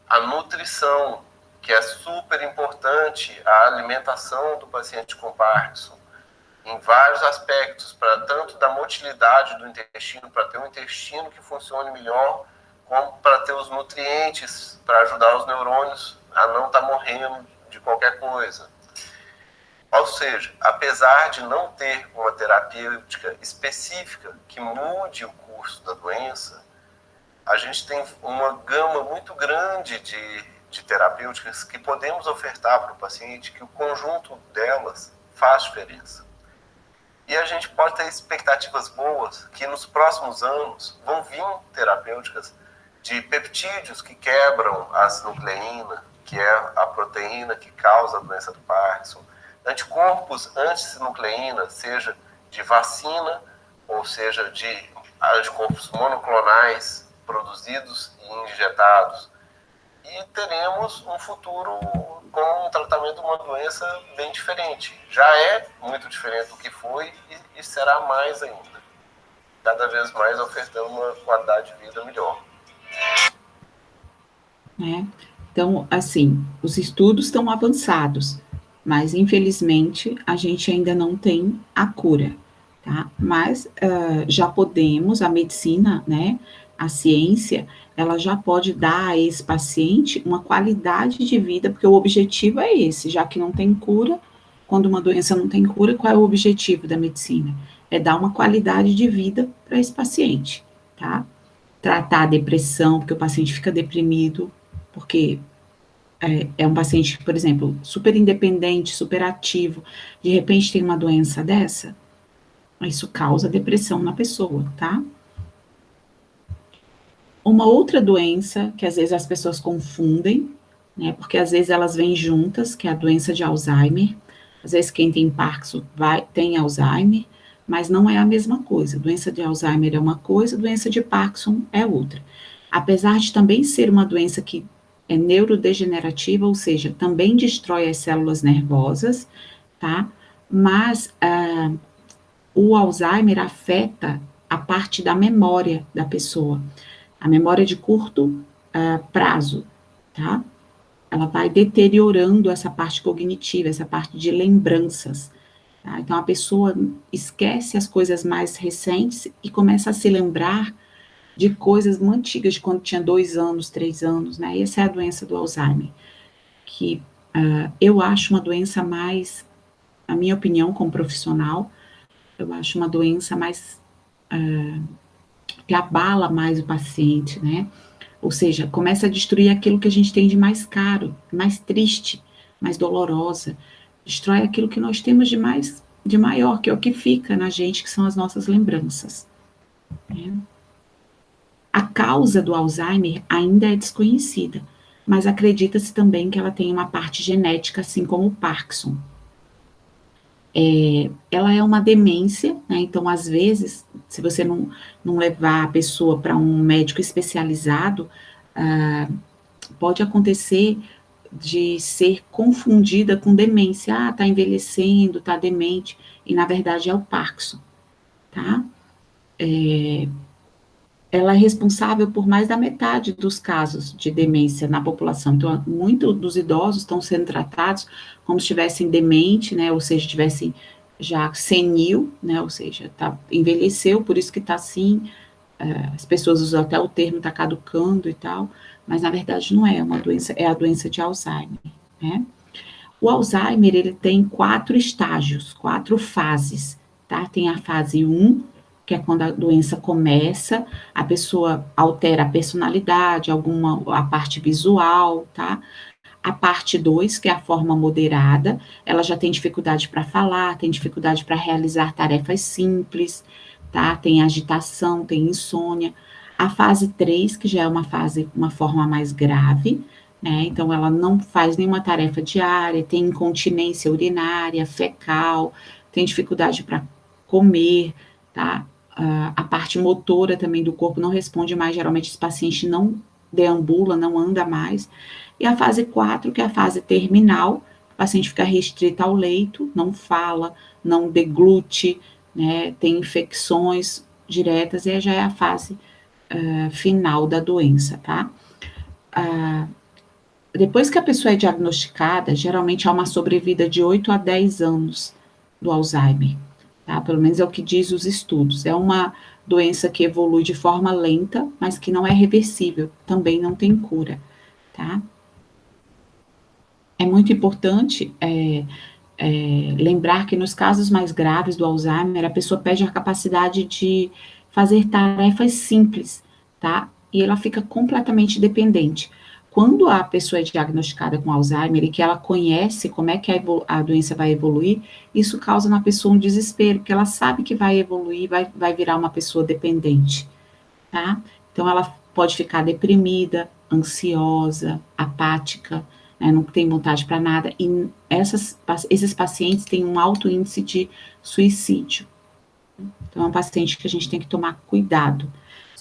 A nutrição, que é super importante, a alimentação do paciente com Parkinson, em vários aspectos, para tanto da motilidade do intestino, para ter um intestino que funcione melhor, como para ter os nutrientes, para ajudar os neurônios a não estar morrendo de qualquer coisa. Ou seja, apesar de não ter uma terapêutica específica que mude o curso da doença, a gente tem uma gama muito grande de terapêuticas que podemos ofertar para o paciente, que o conjunto delas faz diferença. E a gente pode ter expectativas boas que nos próximos anos vão vir terapêuticas de peptídeos que quebram a sinucleína, que é a proteína que causa a doença do Parkinson, anticorpos antisinucleína, seja de vacina ou seja de anticorpos monoclonais produzidos e injetados. E teremos um futuro com um tratamento de uma doença bem diferente. Já é muito diferente do que foi e será mais ainda. Cada vez mais ofertando uma qualidade de vida melhor. Então, assim, os estudos estão avançados, mas infelizmente a gente ainda não tem a cura, tá? Mas já podemos, a medicina, né, a ciência, ela já pode dar a esse paciente uma qualidade de vida, porque o objetivo é esse, já que não tem cura, quando uma doença não tem cura, qual é o objetivo da medicina? É dar uma qualidade de vida para esse paciente, tá? Tratar a depressão, porque o paciente fica deprimido, porque é um paciente, por exemplo, super independente, super ativo, de repente tem uma doença dessa, isso causa depressão na pessoa, tá? Uma outra doença que às vezes as pessoas confundem, né, porque às vezes elas vêm juntas, que é a doença de Alzheimer. Às vezes quem tem Parkinson tem Alzheimer, mas não é a mesma coisa. Doença de Alzheimer é uma coisa, doença de Parkinson é outra. Apesar de também ser uma doença que é neurodegenerativa, ou seja, também destrói as células nervosas, tá? Mas o Alzheimer afeta a parte da memória da pessoa, a memória de curto prazo, tá? Ela vai deteriorando essa parte cognitiva, essa parte de lembranças, tá? Então, a pessoa esquece as coisas mais recentes e começa a se lembrar de coisas muito antigas, de quando tinha 2 anos, 3 anos, né? Essa é a doença do Alzheimer, que eu acho uma doença mais, na minha opinião, como profissional, eu acho uma doença mais, que abala mais o paciente, né? Ou seja, começa a destruir aquilo que a gente tem de mais caro, mais triste, mais dolorosa, destrói aquilo que nós temos de maior, que é o que fica na gente, que são as nossas lembranças, né? A causa do Alzheimer ainda é desconhecida, mas acredita-se também que ela tem uma parte genética, assim como o Parkinson. Ela é uma demência, né? Então, às vezes, se você não levar a pessoa para um médico especializado, pode acontecer de ser confundida com demência. Tá envelhecendo, tá demente, e na verdade é o Parkinson, tá? Ela é responsável por mais da metade dos casos de demência na população. Então, muitos dos idosos estão sendo tratados como se estivessem demente, né, ou seja, estivessem já senil, né, ou seja, envelheceu, por isso que está assim, as pessoas usam até o termo está caducando e tal, mas na verdade não é uma doença, é a doença de Alzheimer, né? O Alzheimer, ele tem 4 estágios, 4 fases, tá? Tem a fase 1, que é quando a doença começa, a pessoa altera a personalidade, a parte visual, tá? A parte 2, que é a forma moderada, ela já tem dificuldade para falar, tem dificuldade para realizar tarefas simples, tá? Tem agitação, tem insônia. A fase 3, que já é uma forma mais grave, né? Então, ela não faz nenhuma tarefa diária, tem incontinência urinária, fecal, tem dificuldade para comer, tá? A parte motora também do corpo não responde mais, geralmente esse paciente não deambula, não anda mais. E a fase 4, que é a fase terminal, o paciente fica restrito ao leito, não fala, não deglute, né, tem infecções diretas, e já é a fase final da doença, tá? Depois que a pessoa é diagnosticada, geralmente há uma sobrevida de 8 a 10 anos do Alzheimer, tá? Pelo menos é o que diz os estudos. É uma doença que evolui de forma lenta, mas que não é reversível, também não tem cura, tá? É muito importante lembrar que nos casos mais graves do Alzheimer, a pessoa perde a capacidade de fazer tarefas simples, tá? E ela fica completamente dependente. Quando a pessoa é diagnosticada com Alzheimer e que ela conhece como é que a doença vai evoluir, isso causa na pessoa um desespero, porque ela sabe que vai evoluir, vai virar uma pessoa dependente, tá? Então, ela pode ficar deprimida, ansiosa, apática, né, não tem vontade para nada, e esses pacientes têm um alto índice de suicídio. Então, é um paciente que a gente tem que tomar cuidado.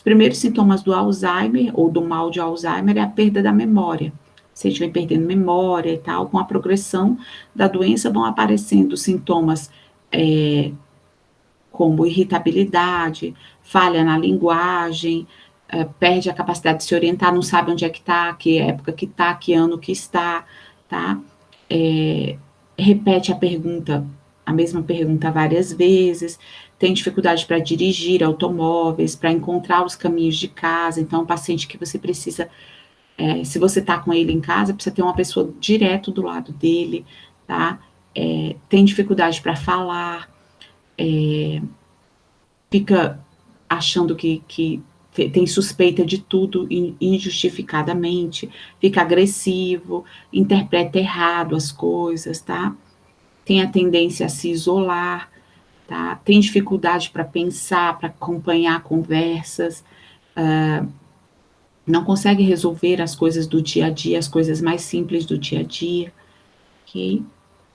Os primeiros sintomas do Alzheimer, ou do mal de Alzheimer, é a perda da memória. Se a gente vem perdendo memória e tal, com a progressão da doença vão aparecendo sintomas como irritabilidade, falha na linguagem, perde a capacidade de se orientar, não sabe onde é que está, que época que está, que ano que está, tá? Repete a mesma pergunta várias vezes, tem dificuldade para dirigir automóveis, para encontrar os caminhos de casa. Então, é um paciente que você precisa, se você está com ele em casa, precisa ter uma pessoa direto do lado dele, tá? Tem dificuldade para falar, fica achando que tem suspeita de tudo injustificadamente, fica agressivo, interpreta errado as coisas, tá? Tem a tendência a se isolar, tá? Tem dificuldade para pensar, para acompanhar conversas, não consegue resolver as coisas do dia a dia, as coisas mais simples do dia a dia, ok?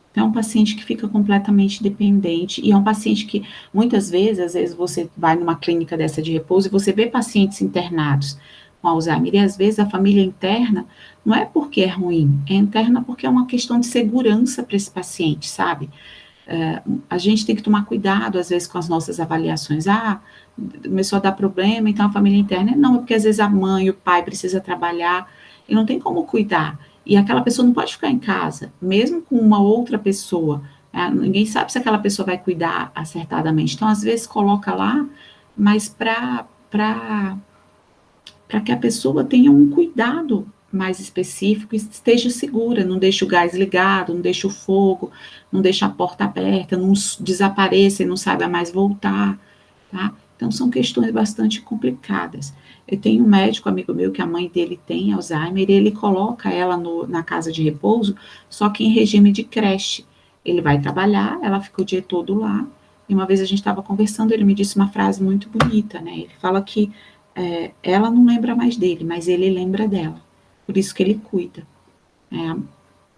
Então, é um paciente que fica completamente dependente, e é um paciente que, muitas vezes, às vezes você vai numa clínica dessa de repouso e você vê pacientes internados com Alzheimer, e às vezes a família interna não é porque é ruim, é interna porque é uma questão de segurança para esse paciente, sabe? A gente tem que tomar cuidado, às vezes, com as nossas avaliações. Começou a dar problema, então a família interna, não, é porque às vezes a mãe, o pai precisa trabalhar, e não tem como cuidar. E aquela pessoa não pode ficar em casa, mesmo com uma outra pessoa. Ninguém sabe se aquela pessoa vai cuidar acertadamente. Então, às vezes, coloca lá, mas para que a pessoa tenha um cuidado mais específico e esteja segura, não deixe o gás ligado, não deixe o fogo, não deixe a porta aberta, não desapareça e não saiba mais voltar, tá? Então, são questões bastante complicadas. Eu tenho um médico amigo meu que a mãe dele tem Alzheimer e ele coloca ela na casa de repouso, só que em regime de creche. Ele vai trabalhar, ela fica o dia todo lá, e uma vez a gente estava conversando, ele me disse uma frase muito bonita, né? Ele fala que ela não lembra mais dele, mas ele lembra dela, por isso que ele cuida.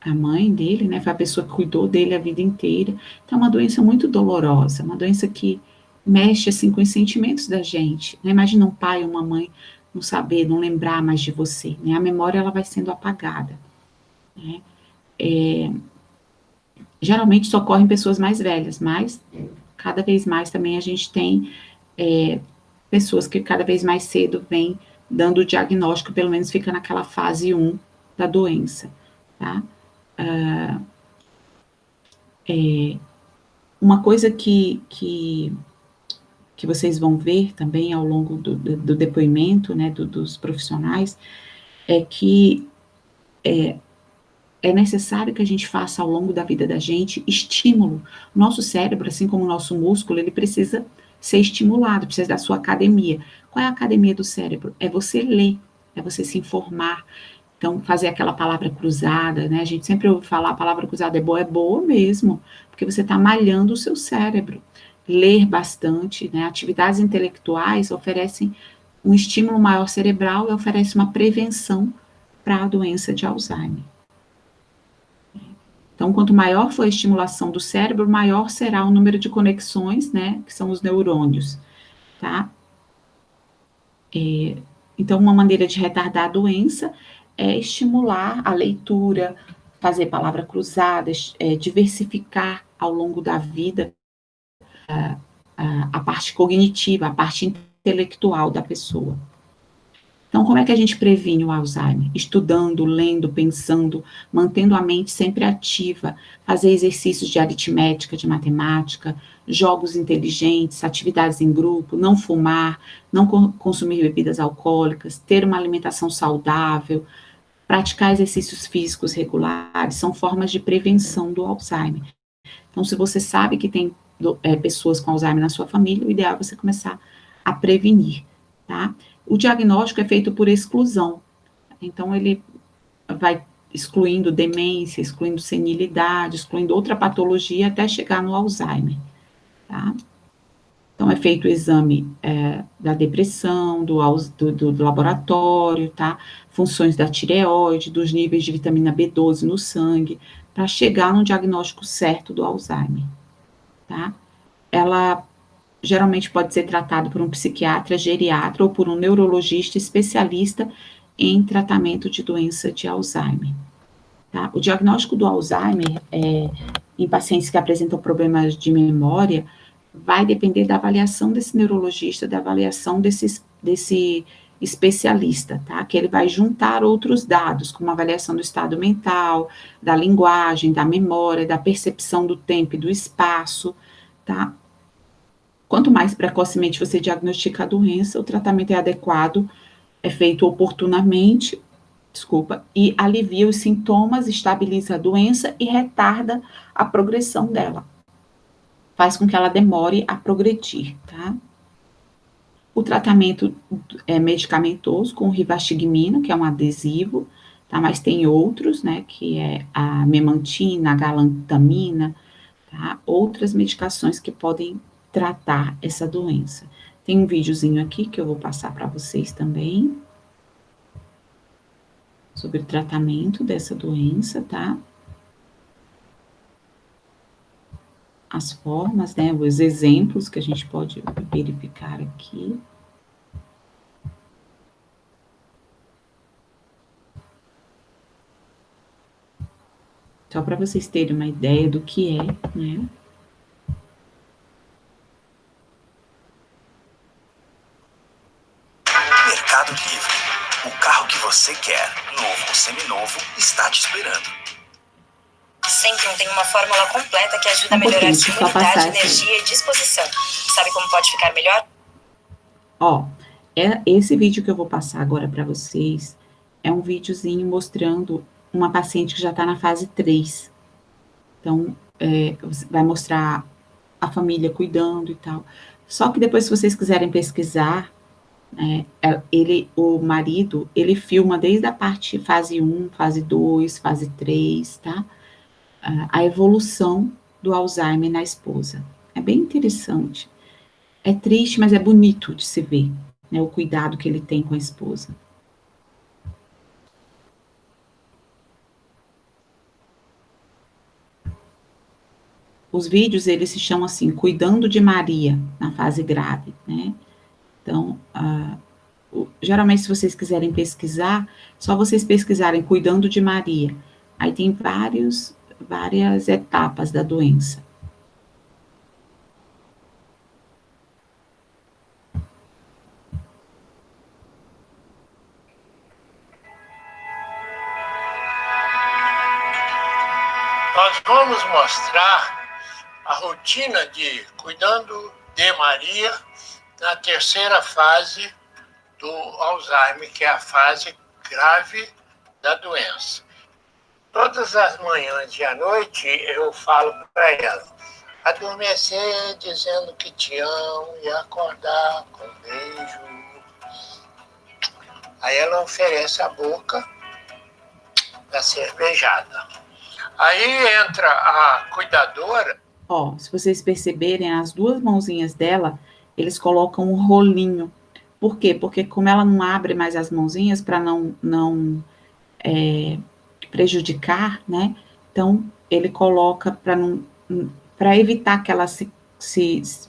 A mãe dele, né, foi a pessoa que cuidou dele a vida inteira. Então, é uma doença muito dolorosa, uma doença que mexe, assim, com os sentimentos da gente. Né? Imagina um pai ou uma mãe não saber, não lembrar mais de você, né? A memória, ela vai sendo apagada, né? Geralmente, isso ocorre em pessoas mais velhas, mas cada vez mais também a gente tem pessoas que cada vez mais cedo vêm dando o diagnóstico, pelo menos fica naquela fase 1 da doença, tá? Uma coisa que vocês vão ver também ao longo do depoimento, né, dos profissionais, é que é necessário que a gente faça ao longo da vida da gente estímulo. Nosso cérebro, assim como o nosso músculo, ele precisa ser estimulado, precisa da sua academia. Qual é a academia do cérebro? É você ler, é você se informar. Então, fazer aquela palavra cruzada, né? A gente sempre ouve falar, a palavra cruzada é boa mesmo, porque você está malhando o seu cérebro. Ler bastante, né? Atividades intelectuais oferecem um estímulo maior cerebral e oferecem uma prevenção para a doença de Alzheimer. Então, quanto maior for a estimulação do cérebro, maior será o número de conexões, né? Que são os neurônios, tá? Então, uma maneira de retardar a doença é estimular a leitura, fazer palavra cruzada, diversificar ao longo da vida a parte cognitiva, a parte intelectual da pessoa. Então, como é que a gente previne o Alzheimer? Estudando, lendo, pensando, mantendo a mente sempre ativa, fazer exercícios de aritmética, de matemática, jogos inteligentes, atividades em grupo, não fumar, não consumir bebidas alcoólicas, ter uma alimentação saudável, praticar exercícios físicos regulares, são formas de prevenção do Alzheimer. Então, se você sabe que tem pessoas com Alzheimer na sua família, o ideal é você começar a prevenir, tá? O diagnóstico é feito por exclusão. Então, ele vai excluindo demência, excluindo senilidade, excluindo outra patologia até chegar no Alzheimer, tá? Então, é feito o exame da depressão, do laboratório, tá? Funções da tireoide, dos níveis de vitamina B12 no sangue, para chegar no diagnóstico certo do Alzheimer, tá? geralmente pode ser tratado por um psiquiatra, geriatra ou por um neurologista especialista em tratamento de doença de Alzheimer. Tá? O diagnóstico do Alzheimer em pacientes que apresentam problemas de memória vai depender da avaliação desse neurologista, da avaliação desse especialista, tá? Que ele vai juntar outros dados, como avaliação do estado mental, da linguagem, da memória, da percepção do tempo e do espaço, tá? Quanto mais precocemente você diagnostica a doença, o tratamento é adequado, é feito oportunamente, e alivia os sintomas, estabiliza a doença e retarda a progressão dela. Faz com que ela demore a progredir, tá? O tratamento é medicamentoso com rivastigmina, que é um adesivo, tá? Mas tem outros, né, que é a memantina, a galantamina, tá? Outras medicações que podem tratar essa doença. Tem um videozinho aqui que eu vou passar para vocês também, sobre o tratamento dessa doença, tá? As formas, né, os exemplos que a gente pode verificar aqui. Só para vocês terem uma ideia do que é, né? Mercado Livre. O carro que você quer, novo ou seminovo, está te esperando. Centrum tem uma fórmula completa que ajuda a melhorar a sua imunidade, energia e disposição. Sabe como pode ficar melhor? Ó, esse vídeo que eu vou passar agora para vocês é um videozinho mostrando uma paciente que já está na fase 3. Então, vai mostrar a família cuidando e tal. Só que depois, se vocês quiserem pesquisar, o marido, ele filma desde a parte fase 1, fase 2, fase 3, tá? A evolução do Alzheimer na esposa. É bem interessante. É triste, mas é bonito de se ver, né, o cuidado que ele tem com a esposa. Os vídeos, eles se chamam assim, Cuidando de Maria, na fase grave, né? Então, geralmente, se vocês quiserem pesquisar, só vocês pesquisarem Cuidando de Maria. Aí tem várias etapas da doença. Nós vamos mostrar a rotina de Cuidando de Maria na terceira fase do Alzheimer, que é a fase grave da doença. Todas as manhãs e à noite eu falo para ela, adormecer dizendo que te amo e acordar com um beijo. Aí ela oferece a boca da cervejada. Aí entra a cuidadora. Ó, se vocês perceberem, as duas mãozinhas dela, eles colocam um rolinho. Por quê? Porque como ela não abre mais as mãozinhas para não prejudicar, né? Então, ele coloca para evitar que ela se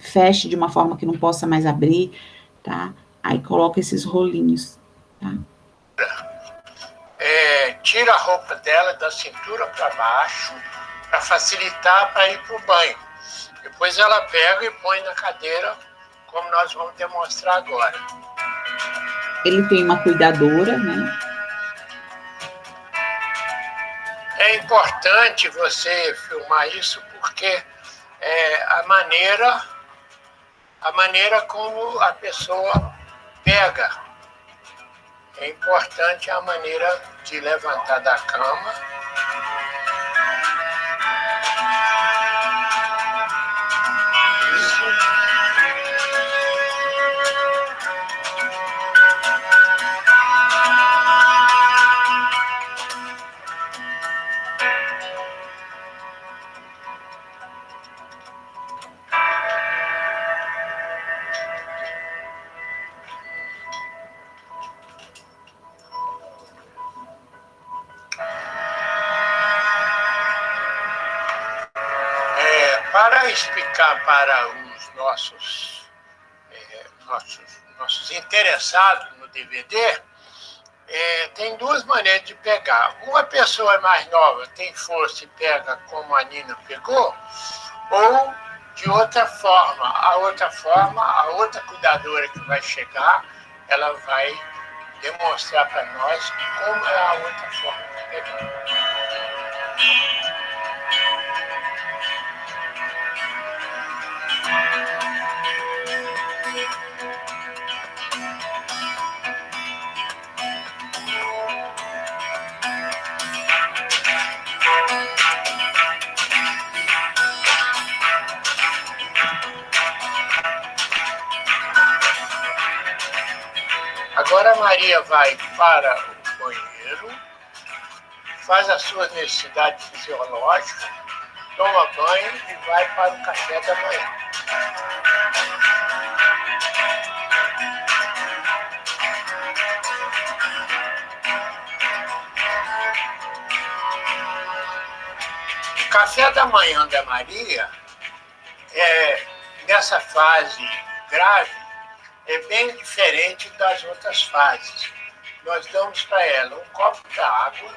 feche de uma forma que não possa mais abrir, tá? Aí coloca esses rolinhos, tá? Tira a roupa dela da cintura para baixo, para facilitar para ir para o banho. Depois ela pega e põe na cadeira, como nós vamos demonstrar agora. Ele tem uma cuidadora, né? É importante você filmar isso porque a maneira como a pessoa pega. É importante a maneira de levantar da cama. Isso. Para explicar para os nossos nossos interessados no DVD, tem duas maneiras de pegar. Uma pessoa mais nova tem força e pega como a Nina pegou, ou de outra forma. A outra cuidadora que vai chegar, ela vai demonstrar para nós como é a outra forma de pegar. Agora a Maria vai para o banheiro, faz as suas necessidades fisiológicas, toma banho e vai para o café da manhã. O café da manhã da Maria, nessa fase grave, é bem diferente das outras fases. Nós damos para ela um copo de água,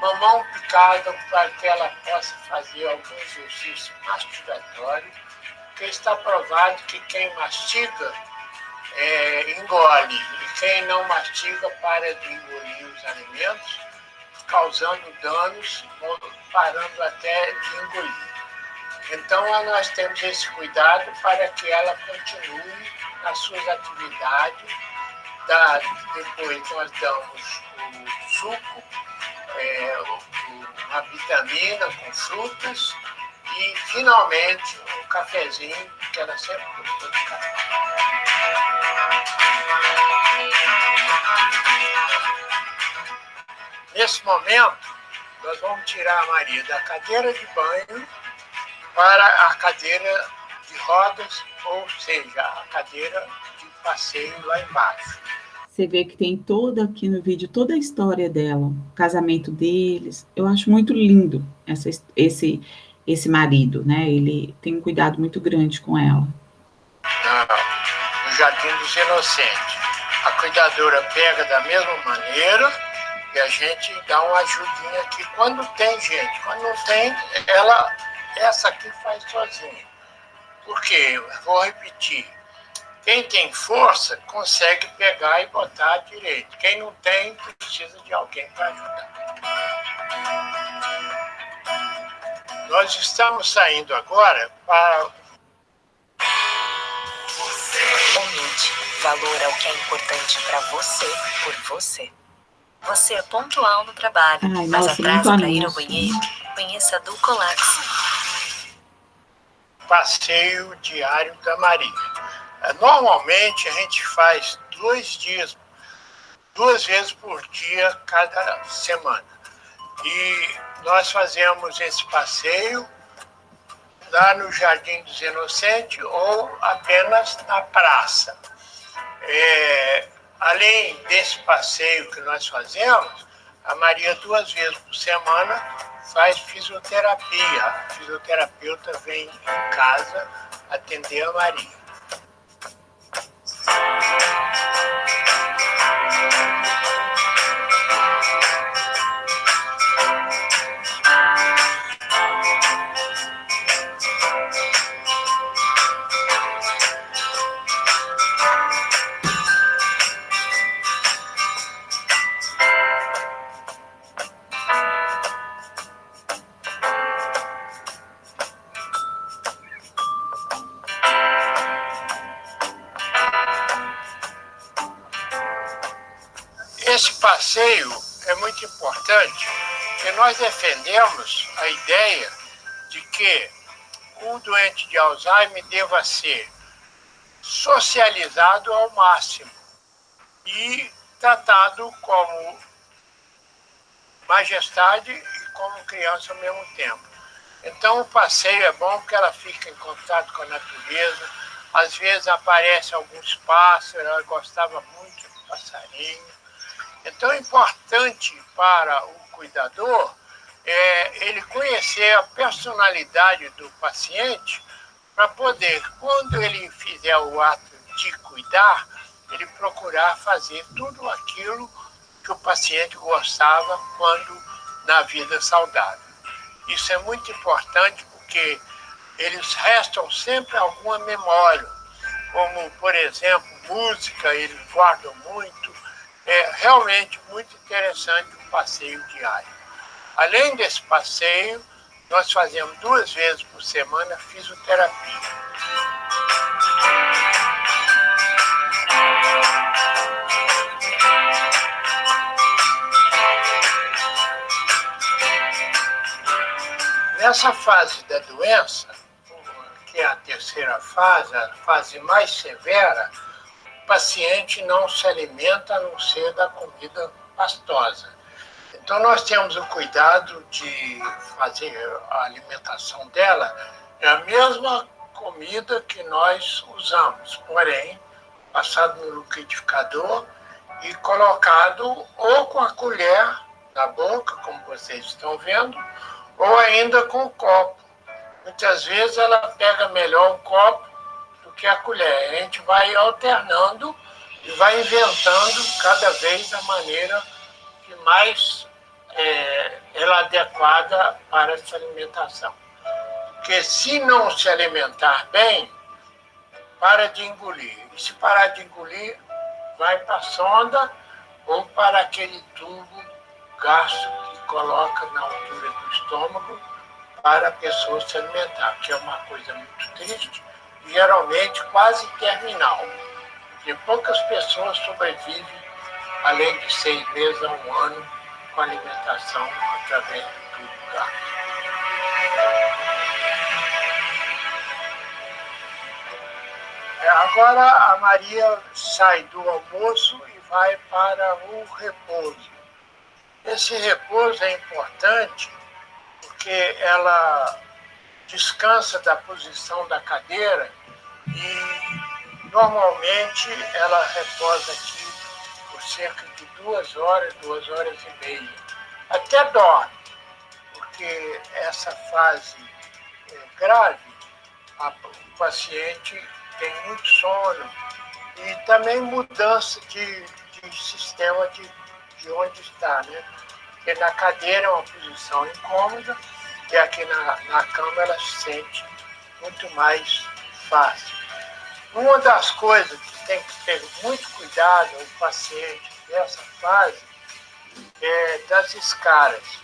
mamão picado para que ela possa fazer algum exercício mastigatório, porque está provado que quem mastiga engole, e quem não mastiga para de engolir os alimentos, causando danos, parando até de engolir. Então, nós temos esse cuidado para que ela continue nas suas atividades. Depois nós damos o suco, uma vitamina com frutas e, finalmente, um cafezinho, que ela sempre gostou de café. Nesse momento, nós vamos tirar a Maria da cadeira de banho para a cadeira de rodas, ou seja, a cadeira de passeio lá embaixo. Você vê que tem aqui no vídeo toda a história dela, o casamento deles. Eu acho muito lindo esse marido, né? Ele tem um cuidado muito grande com ela. No Jardim dos Inocentes, a cuidadora pega da mesma maneira e a gente dá uma ajudinha aqui quando tem gente. Quando não tem, essa aqui faz sozinha. Por quê? Vou repetir. Quem tem força consegue pegar e botar direito. Quem não tem, precisa de alguém para ajudar. Nós estamos saindo agora para... Omite. Valor ao que é importante para você, por você. Você é pontual no trabalho, mas atrasa para ir ao banheiro. Conheça a Dulcolax. Passeio diário da Maria. Normalmente a gente faz 2 vezes por dia cada semana. E nós fazemos esse passeio lá no Jardim dos Inocentes ou apenas na praça. Além desse passeio que nós fazemos, a Maria 2 vezes por semana faz fisioterapia. A fisioterapeuta vem em casa atender a Maria. Esse passeio é muito importante, porque nós defendemos a ideia de que o doente de Alzheimer deva ser socializado ao máximo e tratado como majestade e como criança ao mesmo tempo. Então o passeio é bom porque ela fica em contato com a natureza, às vezes aparecem alguns pássaros, ela gostava muito de passarinho. Então é importante para o cuidador ele conhecer a personalidade do paciente para poder, quando ele fizer o ato de cuidar, ele procurar fazer tudo aquilo que o paciente gostava quando na vida saudável. Isso é muito importante porque eles restam sempre alguma memória, como, por exemplo, música, eles guardam muito. É realmente muito interessante o passeio diário. Além desse passeio, nós fazemos 2 vezes por semana fisioterapia. Nessa fase da doença, que é a terceira fase, a fase mais severa, o paciente não se alimenta a não ser da comida pastosa. Então nós temos o cuidado de fazer a alimentação dela, é a mesma comida que nós usamos, porém, passado no liquidificador e colocado ou com a colher na boca, como vocês estão vendo, ou ainda com o copo. Muitas vezes ela pega melhor o copo do que a colher. A gente vai alternando e vai inventando cada vez a maneira que mais ela é adequada para essa alimentação. Porque se não se alimentar bem, para de engolir. E se parar de engolir, vai para a sonda ou para aquele tubo gástrico que coloca na altura do estômago para a pessoa se alimentar, que é uma coisa muito triste e geralmente quase terminal. Porque poucas pessoas sobrevivem além de 6 meses a 1 ano com alimentação através do tubo gástrico. Agora a Maria sai do almoço e vai para o repouso. Esse repouso é importante porque ela descansa da posição da cadeira e normalmente ela reposa aqui por cerca de 2 horas, 2 horas e meia. Até dorme, porque essa fase grave, o paciente tem muito sono e também mudança de sistema de onde está, né? Porque na cadeira é uma posição incômoda e aqui na cama ela se sente muito mais fácil. Uma das coisas que tem que ter muito cuidado o paciente nessa fase é das escaras.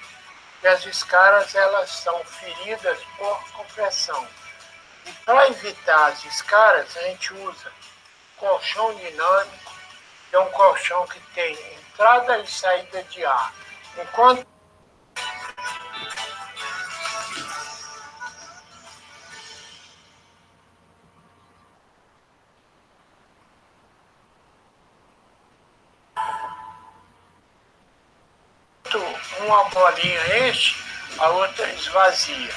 E as escaras elas são feridas por compressão. E para evitar as escaras, a gente usa colchão dinâmico, que é um colchão que tem entrada e saída de ar. Enquanto uma bolinha enche, a outra esvazia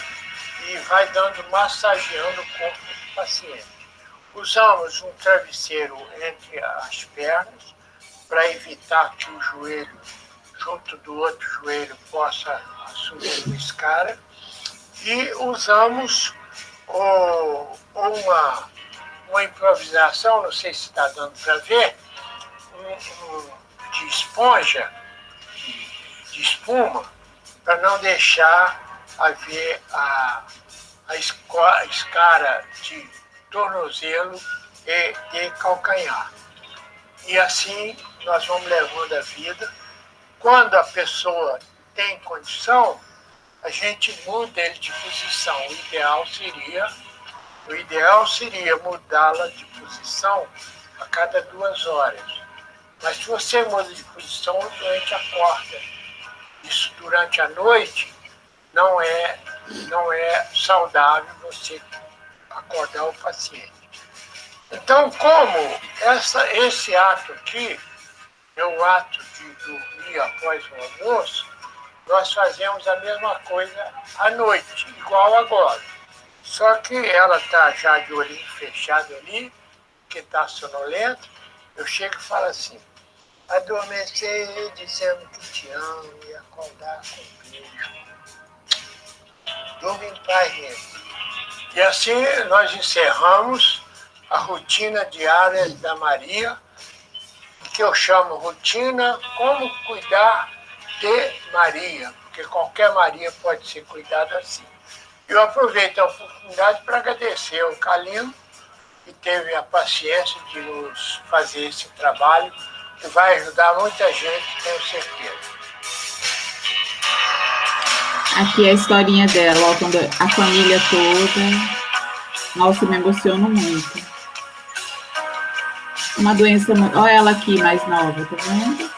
e vai massageando o corpo do paciente. Usamos um travesseiro entre as pernas para evitar que o joelho, junto do outro joelho, possa assumir uma escara. E usamos uma improvisação, não sei se está dando para ver, de esponja, de espuma, para não deixar haver a escara de tornozelo e de calcanhar. E assim nós vamos levando a vida. Quando a pessoa tem condição, a gente muda ele de posição. O ideal seria mudá-la de posição a cada 2 horas. Mas se você muda de posição, o doente acorda. Isso durante a noite não é saudável você acordar o paciente. Então, como esse ato aqui é o ato de dormir após o almoço, nós fazemos a mesma coisa à noite, igual agora. Só que ela está já de olhinho fechado ali, que está sonolenta, eu chego e falo assim: adormecer dizendo que te amo e acordar com um beijo. Durma em paz, gente. E assim nós encerramos a rotina diária da Maria, que eu chamo rotina como cuidar de Maria, porque qualquer Maria pode ser cuidada assim. Eu aproveito a oportunidade para agradecer ao Calino, que teve a paciência de nos fazer esse trabalho, que vai ajudar muita gente, tenho certeza. Aqui é a historinha dela, ó, quando a família toda. Nossa, me emociono muito. Uma doença... Olha ela aqui, mais nova, tá vendo?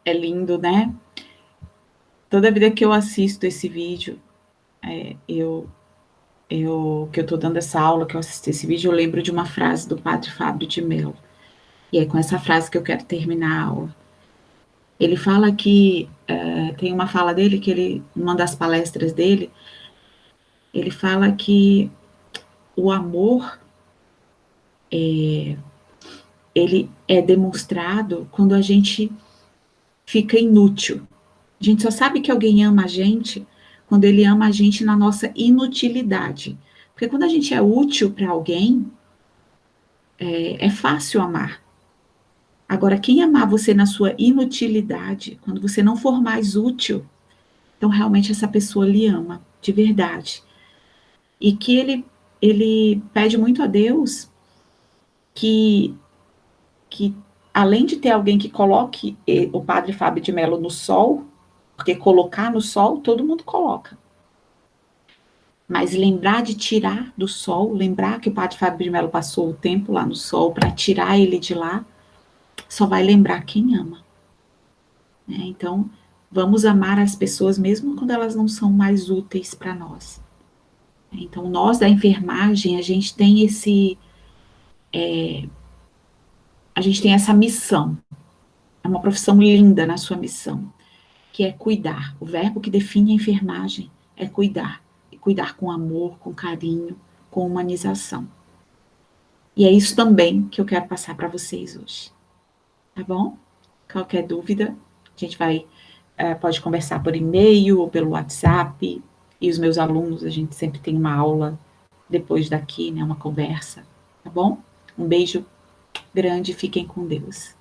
É lindo, né? Toda vida que eu assisto esse vídeo, que eu estou dando essa aula, que eu assisti esse vídeo, eu lembro de uma frase do Padre Fábio de Mello. E é com essa frase que eu quero terminar a aula. Ele fala que, tem uma fala dele, que ele, numa das palestras dele, ele fala que o amor, ele é demonstrado quando a gente fica inútil. A gente só sabe que alguém ama a gente quando ele ama a gente na nossa inutilidade. Porque quando a gente é útil para alguém, é fácil amar. Agora, quem amar você na sua inutilidade, quando você não for mais útil, então realmente essa pessoa lhe ama, de verdade. E que ele pede muito a Deus que além de ter alguém que coloque o Padre Fábio de Mello no sol, porque colocar no sol, todo mundo coloca. Mas lembrar de tirar do sol, lembrar que o Padre Fábio de Mello passou o tempo lá no sol, para tirar ele de lá, só vai lembrar quem ama. Então, vamos amar as pessoas mesmo quando elas não são mais úteis para nós. Então, nós da enfermagem, a gente tem essa missão. É uma profissão linda na sua missão, que é cuidar. O verbo que define a enfermagem é cuidar. E cuidar com amor, com carinho, com humanização. E é isso também que eu quero passar para vocês hoje. Tá bom? Qualquer dúvida, a gente pode conversar por e-mail ou pelo WhatsApp. E os meus alunos, a gente sempre tem uma aula depois daqui, né? Uma conversa. Tá bom? Um beijo grande, fiquem com Deus.